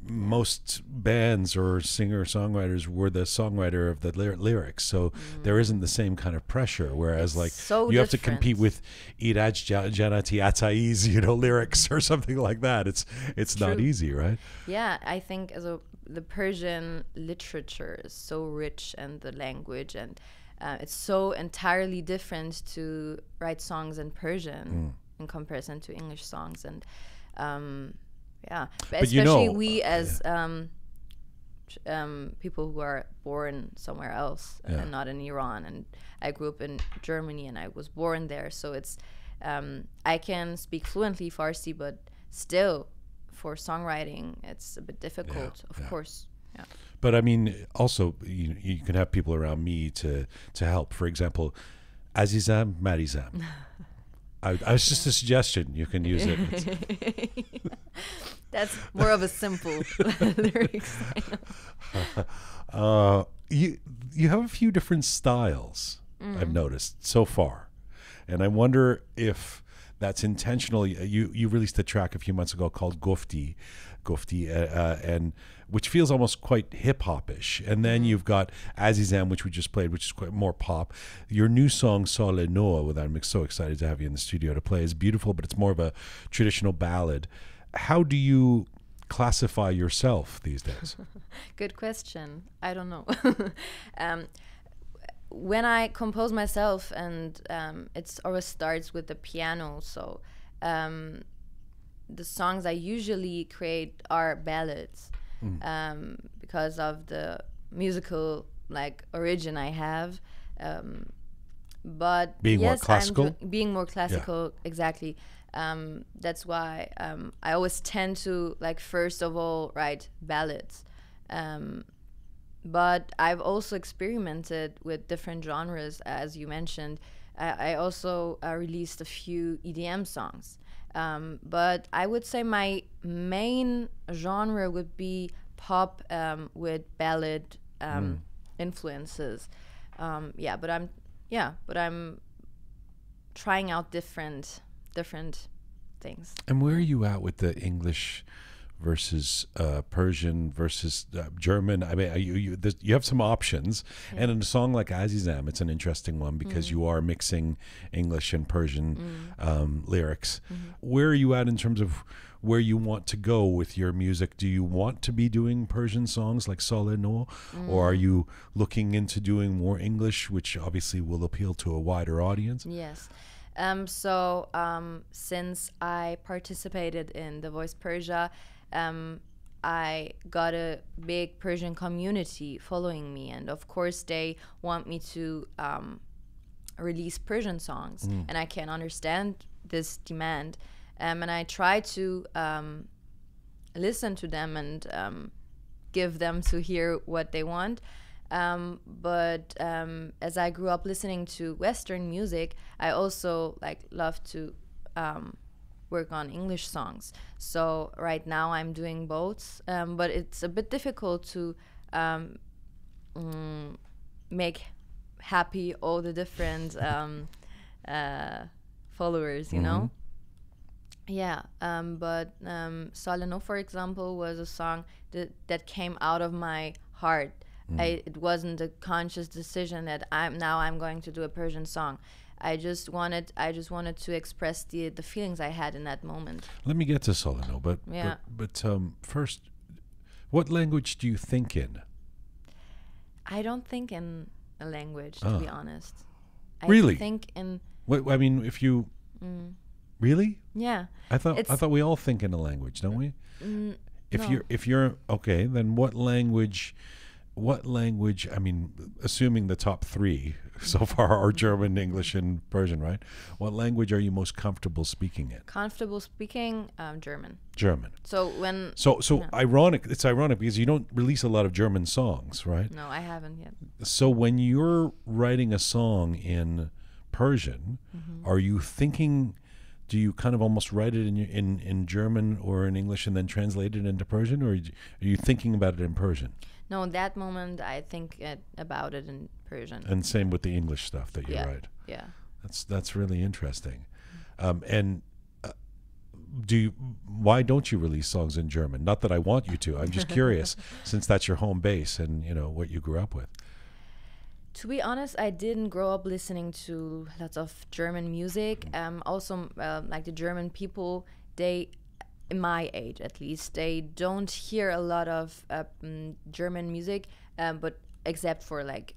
most bands or singer-songwriters were the songwriter of the lyrics, so there isn't the same kind of pressure, whereas like you have to compete with Iraj Janati Atai's, you know, lyrics or something like that. It's not easy, right? Yeah, I think the Persian literature is so rich, and the language, and it's so entirely different to write songs in Persian in comparison to English songs. And yeah, but especially, you know, we as people who are born somewhere else and not in Iran. And I grew up in Germany, and I was born there, so it's I can speak fluently Farsi, but still, for songwriting, it's a bit difficult, of course. Yeah. But I mean, also, you can have people around me to help. For example, Azizam, Marizam. I was just a suggestion. You can use it. That's more of a simple lyrics. You have a few different styles, I've noticed so far, and I wonder if that's intentional. You released a track a few months ago called Gofti, and which feels almost quite hip hop-ish. And then you've got Azizam, which we just played, which is quite more pop. Your new song Sale Noa, that I'm so excited to have you in the studio to play, is beautiful, but it's more of a traditional ballad. How do you classify yourself these days? Good question. I don't know. When I compose myself, and it always starts with the piano, so the songs I usually create are ballads, because of the musical origin I have. But being more classical, exactly. That's why I always tend to first of all write ballads. But I've also experimented with different genres, as you mentioned. I also released a few EDM songs. But I would say my main genre would be pop with ballad influences. But I'm trying out different things. And where are you at with the English versus Persian versus German? I mean, you have some options, and in a song like Azizam, it's an interesting one because you are mixing English and Persian lyrics. Where are you at in terms of where you want to go with your music? Do you want to be doing Persian songs like Sale No, or are you looking into doing more English, which obviously will appeal to a wider audience? Yes. Since I participated in the Voice Persia, I got a big Persian community following me, and of course they want me to release Persian songs, and I can understand this demand, and I try to listen to them and give them to hear what they want. But as I grew up listening to Western music, I also love to work on English songs. So right now I'm doing both, but it's a bit difficult to make happy all the different followers, you know? Yeah, but Sale No, for example, was a song that came out of my heart. It wasn't a conscious decision that I'm going to do a Persian song. I just wanted to express the feelings I had in that moment. Let me get to Sale No, but first, what language do you think in? I don't think in a language, to be honest. Really? I think in. I mean, if you really? Yeah. I thought we all think in a language, don't we? If you're okay, then what language? I mean, assuming the top three so far are German, English, and Persian, right? What language are you most comfortable speaking in? Comfortable speaking, German. German. So when. Ironic. It's ironic because you don't release a lot of German songs, right? No, I haven't yet. So when you're writing a song in Persian, are you thinking do you kind of almost write it in German or in English and then translate it into Persian, or are you thinking about it in Persian? No, in that moment I think about it in Persian. And same with the English stuff that you write. Yeah. That's really interesting. And why don't you release songs in German? Not that I want you to. I'm just curious, since that's your home base and what you grew up with. To be honest, I didn't grow up listening to lots of German music. Also, like the German people, they, in my age at least, they don't hear a lot of German music, but except for like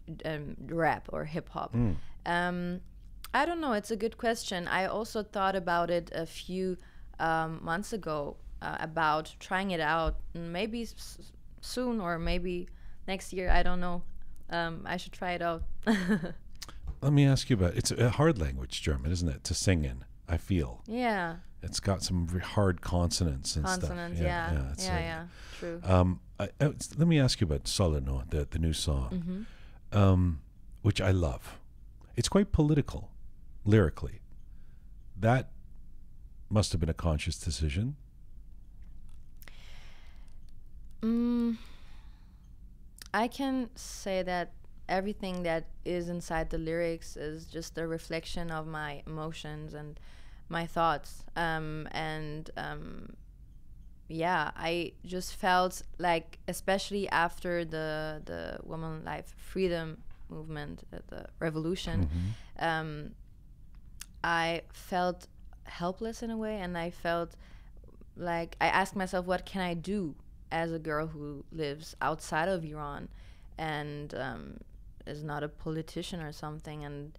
rap or hip hop. I don't know. It's a good question. I also thought about it a few months ago about trying it out. Maybe soon or maybe next year. I don't know. I should try it out. Let me ask you about, it's a hard language, German, isn't it, to sing in, I feel. Yeah. It's got some hard consonants and stuff. Yeah, true. Let me ask you about Soleno, the new song, which I love. It's quite political, lyrically. That must have been a conscious decision. I can say that everything that is inside the lyrics is just a reflection of my emotions and my thoughts. I just felt like, especially after the women life freedom movement, the revolution, I felt helpless in a way, and I felt like I asked myself, what can I do as a girl who lives outside of Iran and is not a politician or something. And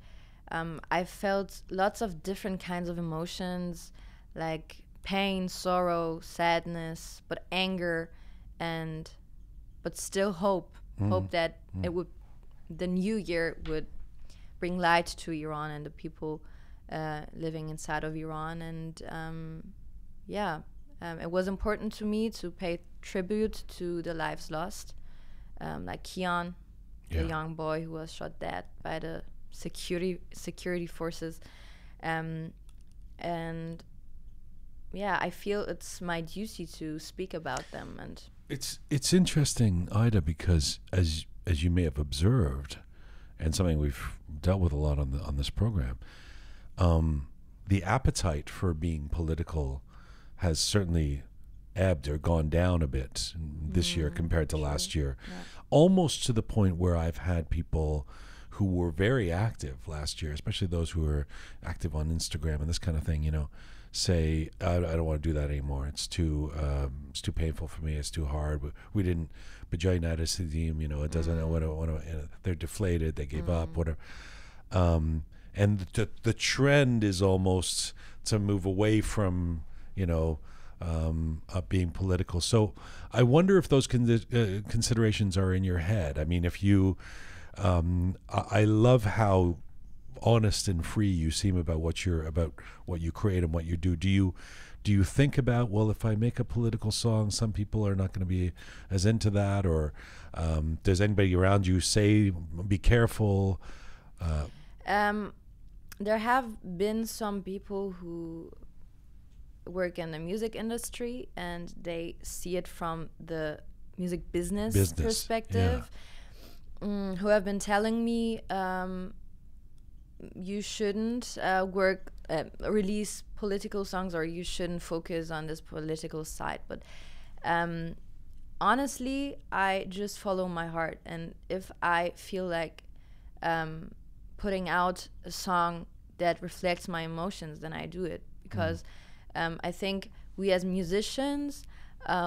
I felt lots of different kinds of emotions, like pain, sorrow, sadness, but anger, but still hope. Hope that the new year would bring light to Iran and the people living inside of Iran. And it was important to me to pay tribute to the lives lost, like Jian, the young boy who was shot dead by the security forces, I feel it's my duty to speak about them. And it's interesting, Ayda, because as you may have observed, and something we've dealt with a lot on this program, the appetite for being political has certainly ebbed or gone down a bit this year compared to last year, almost to the point where I've had people who were very active last year, especially those who were active on Instagram and this kind of thing, say, I don't want to do that anymore. It's too painful for me. It's too hard. We didn't, it doesn't, they're deflated. They gave up, whatever. And the trend is almost to move away from, being political. So I wonder if those considerations are in your head. I mean, if you, I love how honest and free you seem about what you create and what you do. Do you think about, well, if I make a political song, some people are not going to be as into that, or does anybody around you say, be careful? There have been some people who work in the music industry and they see it from the music business perspective, who have been telling me, you shouldn't release political songs, or you shouldn't focus on this political side. But honestly, I just follow my heart, and if I feel like putting out a song that reflects my emotions, then I do it, because I think we as musicians,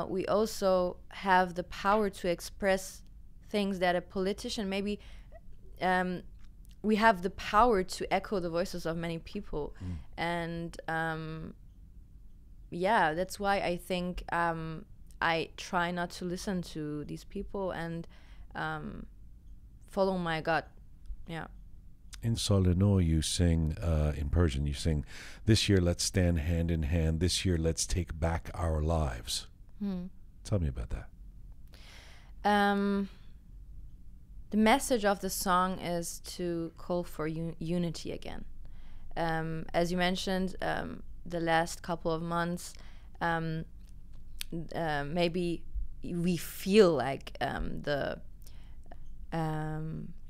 we also have the power to express things that a politician maybe we have the power to echo the voices of many people. And that's why I think I try not to listen to these people and follow my gut. In Soleno, you sing, in Persian, you sing, "This year let's stand hand in hand, this year let's take back our lives." Tell me about that. The message of the song is to call for unity again. As you mentioned, the last couple of months, maybe we feel like the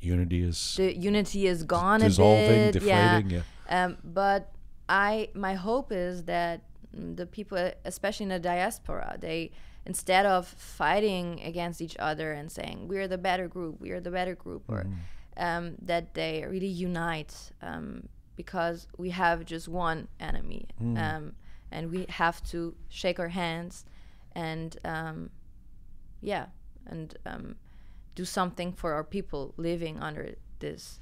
unity is gone dissolving, a bit, deflating. But my hope is that the people, especially in the diaspora, they, instead of fighting against each other and saying we're the better group, or that they really unite, because we have just one enemy, and we have to shake our hands and do something for our people living under this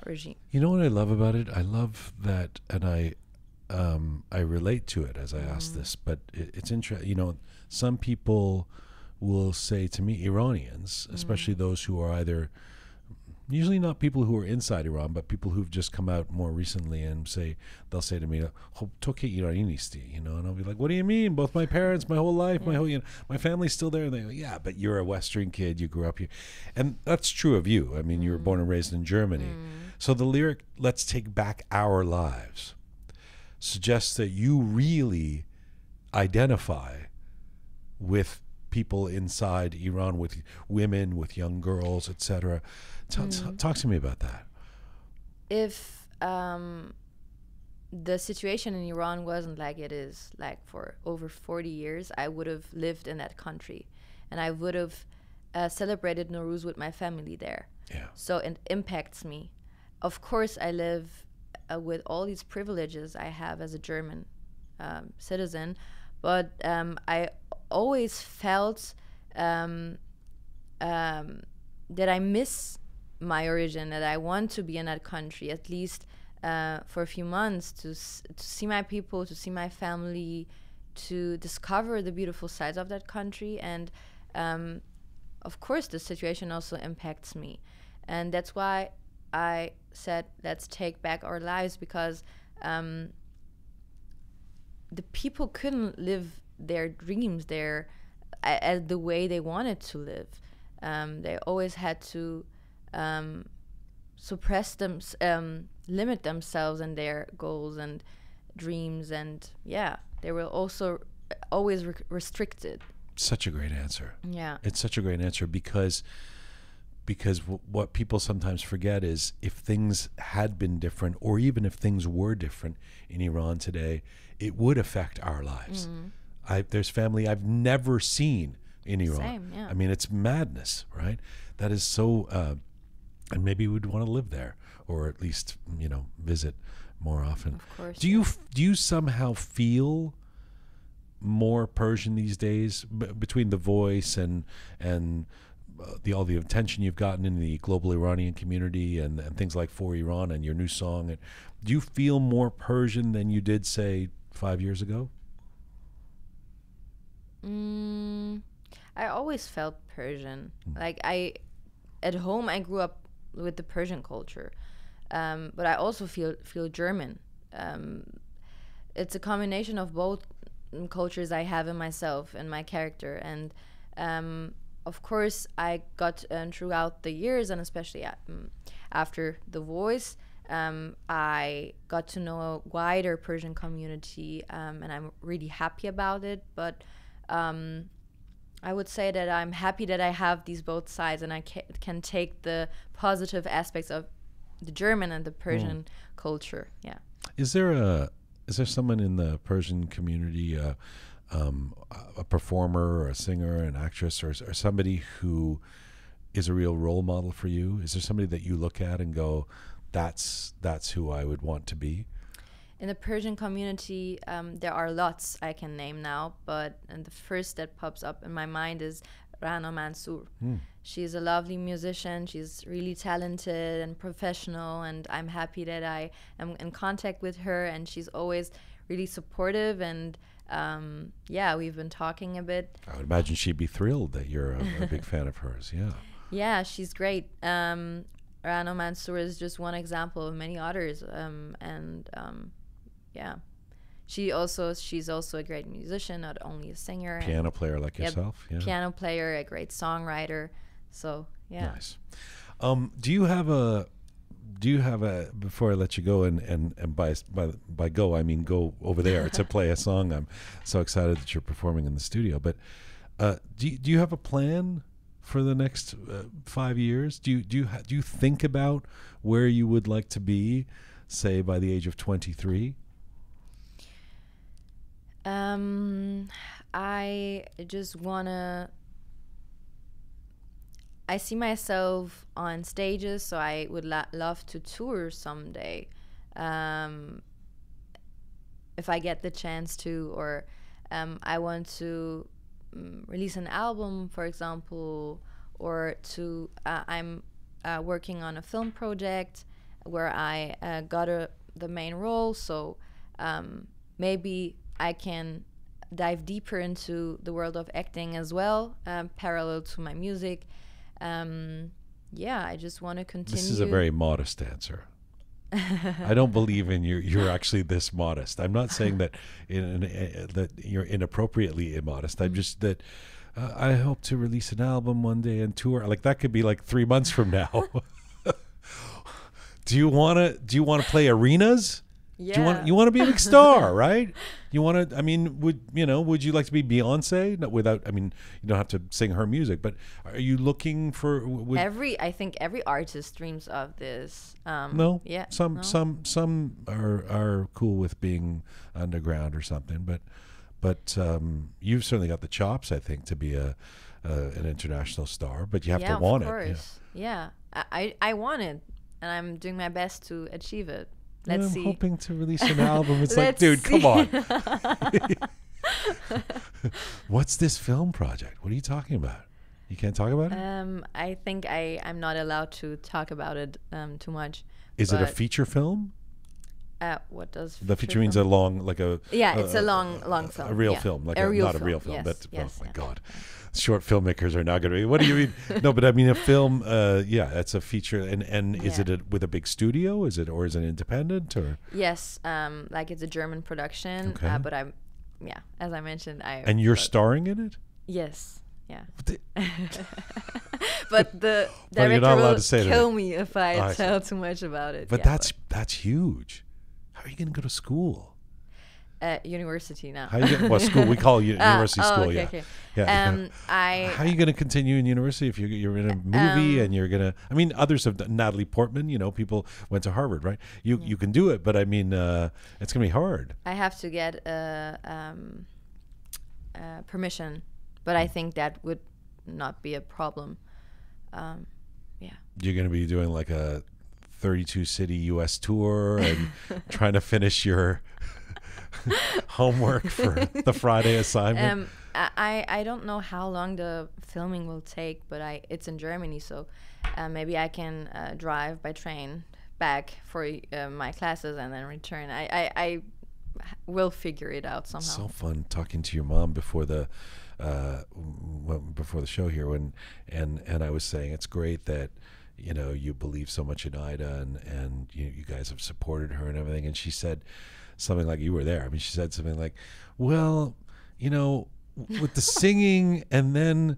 regime. You know what I love about it? I love that, and I relate to it as I ask this, but it's interesting. You know, some people will say to me, Iranians, especially those who are either, usually not people who are inside Iran, but people who've just come out more recently, and they'll say to me, "Toke Iranisti," you know, and I'll be like, "What do you mean? Both my parents, my whole life, my family's still there." And they go, "Yeah, but you're a Western kid. You grew up here," and that's true of you. I mean, you were born and raised in Germany. So the lyric "Let's take back our lives" suggests that you really identify with people inside Iran, with women, with young girls, etc. Talk to me about that. If the situation in Iran wasn't like it is like for over 40 years, I would have lived in that country, and I would have celebrated Nowruz with my family there. Yeah. So it impacts me. Of course, I live with all these privileges I have as a German citizen, but I always felt that I miss my origin, that I want to be in that country at least for a few months to see my people, to see my family, to discover the beautiful sides of that country. And of course the situation also impacts me, and that's why I said let's take back our lives, because the people couldn't live their dreams there as the way they wanted to live. They always had to suppress them, limit themselves and their goals and dreams, and they were also always restricted. Such a great answer. Yeah, it's such a great answer, because what people sometimes forget is if things had been different, or even if things were different in Iran today, it would affect our lives. There's family I've never seen in Iran. Same, yeah. I mean, it's madness, right? That is so, and maybe we'd want to live there, or at least, visit more often. Of course. Do you somehow feel more Persian these days, between the Voice and all the attention you've gotten in the global Iranian community and things like For Iran and your new song? Do you feel more Persian than you did, say, 5 years ago? I always felt Persian. Like at home, I grew up with the Persian culture, but I also feel German. It's a combination of both cultures I have in myself and my character, and of course, I got throughout the years, and especially after The Voice, I got to know a wider Persian community, and I'm really happy about it. But I would say that I'm happy that I have these both sides, and I can take the positive aspects of the German and the Persian culture. Yeah. Is there someone in the Persian community, a performer or a singer, an actress, or somebody who is a real role model for you? Is there somebody that you look at and go, that's who I would want to be? In the Persian community, there are lots I can name now, but the first that pops up in my mind is Rana Mansour. She's a lovely musician. She's really talented and professional, and I'm happy that I am in contact with her, and she's always really supportive, and we've been talking a bit. I would imagine she'd be thrilled that you're a big fan of hers. Yeah, she's great. Rana Mansour is just one example of many others, she's also a great musician, not only a singer. Piano player like yourself. Yeah. Piano player, a great songwriter. So yeah. Nice. Do you have a do you have a, before I let you go, and by go I mean go over there to play a song? I'm so excited that you're performing in the studio. But do you have a plan for the next 5 years? Do you think about where you would like to be, say, by the age of 23? I just wanna. I see myself on stages, so I would love to tour someday, if I get the chance to, or I want to release an album, for example, or to I'm working on a film project where I got the main role, so maybe I can dive deeper into the world of acting as well, parallel to my music. I just want to continue. This is a very modest answer. I don't believe in you're actually this modest. I'm not saying that that you're inappropriately immodest. I'm just that I hope to release an album one day and tour. Like that could be like 3 months from now. Do you want to play arenas? Yeah. You want to be a big star, right? You want to. I mean, would you like to be Beyonce? No, without. I mean, you don't have to sing her music, but are you looking for I think every artist dreams of this. No. Yeah. Some are cool with being underground or something, but you've certainly got the chops, I think, to be an international star. But you have to want it. Of course. Yeah. I want it, and I'm doing my best to achieve it. Let's see. I'm hoping to release an album. It's like, dude, come on. What's this film project? What are you talking about? You can't talk about it? I think I'm not allowed to talk about it too much. Is it a feature film? What does the feature means a long, like a it's a long film. A real film, like not a real film. Yes, oh my God. Short filmmakers are not going to be. What do you mean? No, but I mean a film. It's a feature, and is it with a big studio? Is it independent or? Yes, like it's a German production. Okay. But as I mentioned, And you're starring in it? Yes. Yeah. But the you're director not allowed will to say kill that. me if I tell too much about it. But that's huge. How are you going to go to school? University now. How you get, school? We call university school. Okay. Yeah. How are you going to continue in university if you're in a movie and you're gonna? I mean, others have done. Natalie Portman. People went to Harvard, right? You can do it, but I mean, it's gonna be hard. I have to get permission, but I think that would not be a problem. You're gonna be doing like a 32 city U.S. tour and trying to finish your homework for the Friday assignment. I don't know how long the filming will take, but it's in Germany, so maybe I can drive by train back for my classes and then return. I will figure it out somehow. So fun talking to your mom before the show here, and I was saying it's great that you believe so much in Ayda, and you guys have supported her and everything. And she said something like, you were there. I mean, she said something like, well, with the singing and then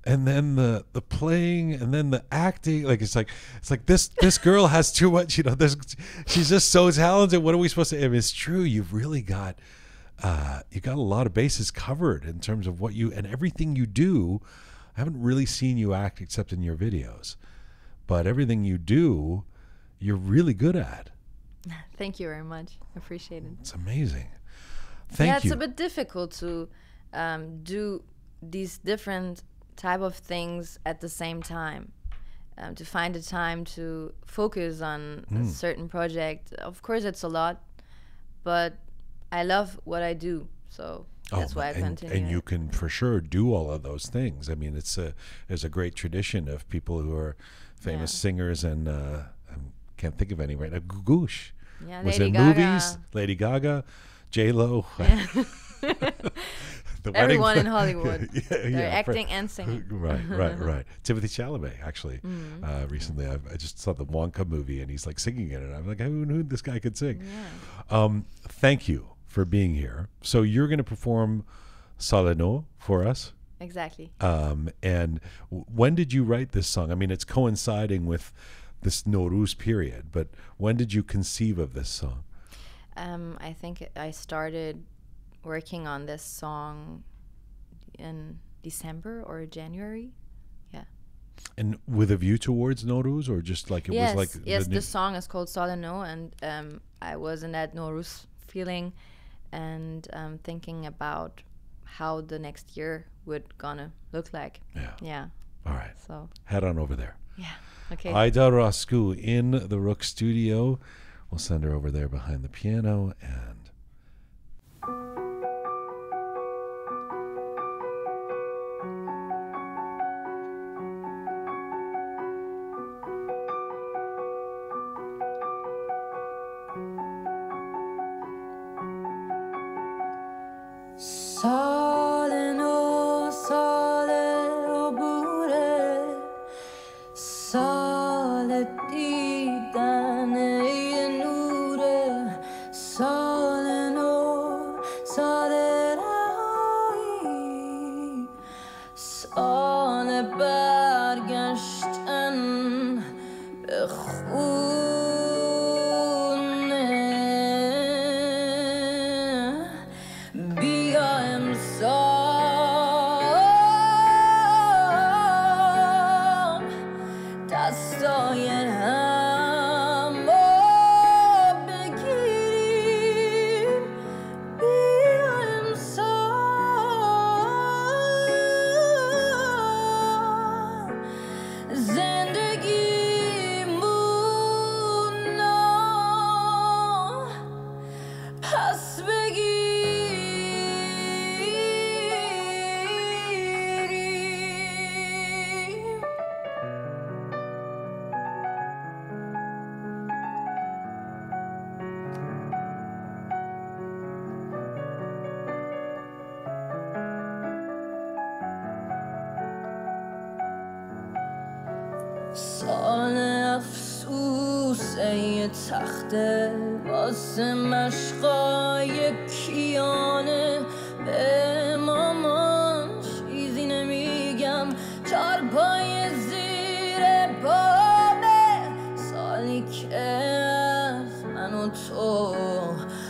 the playing and then the acting, like it's like this girl has too much, she's just so talented. What are we supposed to? I mean, it's true. You've really got you got a lot of bases covered in terms of what you and everything you do. I haven't really seen you act except in your videos, but everything you do, you're really good at. Thank you very much. Appreciate it. It's amazing. Thank you. Yeah, it's a bit difficult to do these different type of things at the same time. To find the time to focus on a certain project. Of course, it's a lot, but I love what I do, so that's why I continue. And you can for sure do all of those things. I mean, there's a great tradition of people who are famous singers, and I can't think of any right now. Goosh was Lady in Gaga. movies. Lady Gaga, J-Lo. Yeah. Everyone in Hollywood. They're acting and singing. Right. Timothy Chalamet, actually. Recently, I just saw the Wonka movie, and he's like singing in it. I'm like, who knew this guy could sing? Yeah. Thank you for being here. So you're going to perform Saleno for us? Exactly. And when did you write this song? I mean, it's coinciding with this Nowruz period. But when did you conceive of this song? I think I started working on this song in December or January. Yeah. And with a view towards Nowruz, or just like it was like the song is called Sal No, and I was in that Nowruz feeling and thinking about how the next year would gonna look like. Yeah. All right. So head on over there. Yeah. Okay. Ayda Rastgoo in the Roqe Studio. We'll send her over there behind the piano and. سال افسوس ای تخته واسه مشقای کیانه به مامان چیزی نمیگم چارپای زیر بامه سالی که از من و تو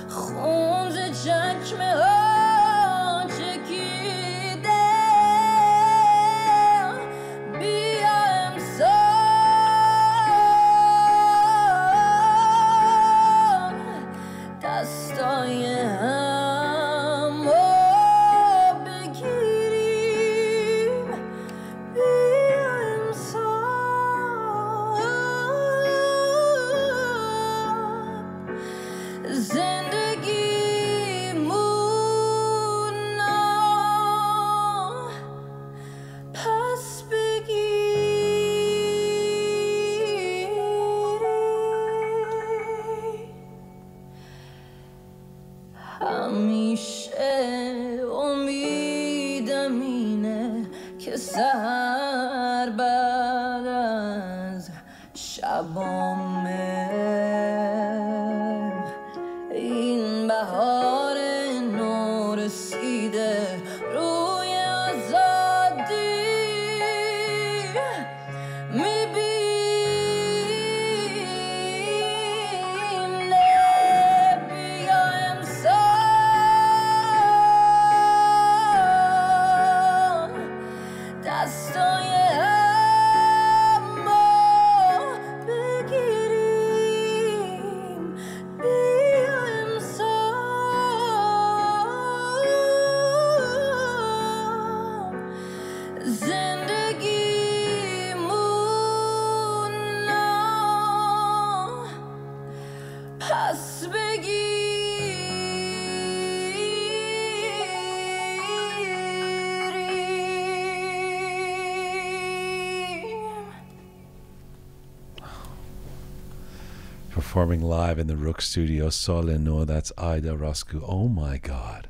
خونز چکمه ها چکیده بیا امسال دستای هم رو بگیریم بیا امسال زندگیمون پس بگیریم همیشه امیدم اینه که سحر بعد از شبامه این بهار نو رسیده روی آزادی میبینه بیا امسال دستای هم رو بگیریم بیا امسال زندگیمون پس بگیریم Performing live in the Roqe Studio, Sal No. That's Ayda Rastgoo. Oh my God,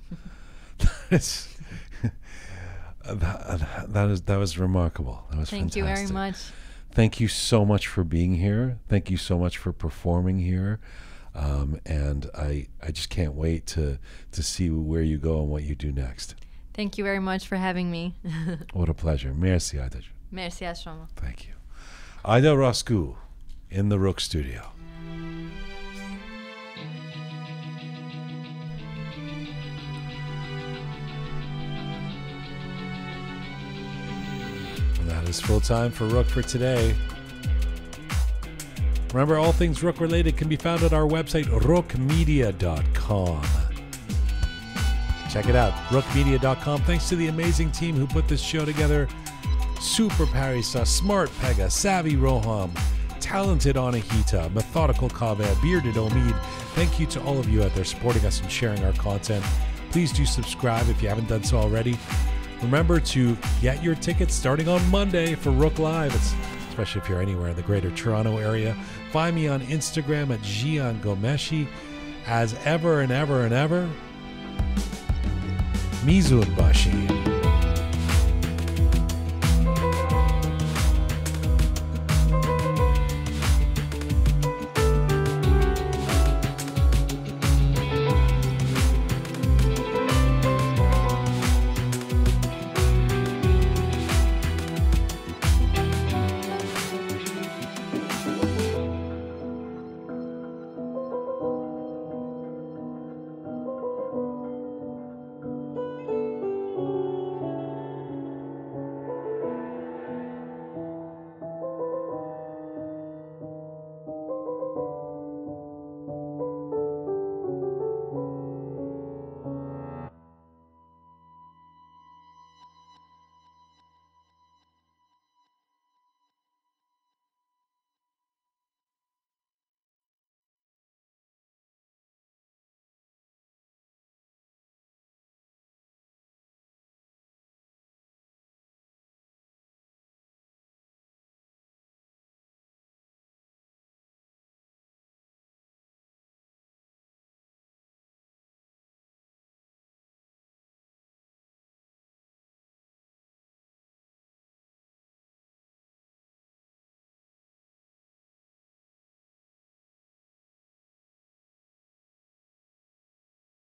that was remarkable. That was Thank you very much. Thank you so much for being here. Thank you so much for performing here, and I just can't wait to see where you go and what you do next. Thank you very much for having me. What a pleasure. Merci, Ayda. مرسی از شما. Thank you. Ayda Rastgoo in the Roqe Studio. And that is full time for Roqe for today. Remember, all things Roqe related can be found at our website, roqemedia.com. Check it out, roqemedia.com. Thanks to the amazing team who put this show together. Super Parisa, smart Pegah, savvy Roham, talented Anahita, methodical Kaveh, bearded Omid. Thank you to all of you out there supporting us and sharing our content. Please do subscribe if you haven't done so already. Remember to get your tickets starting on Monday for Roqe Live, especially if you're anywhere in the greater Toronto area. Find me on Instagram at Jian Gomeshi. As ever and ever and ever, Mizun Bashi.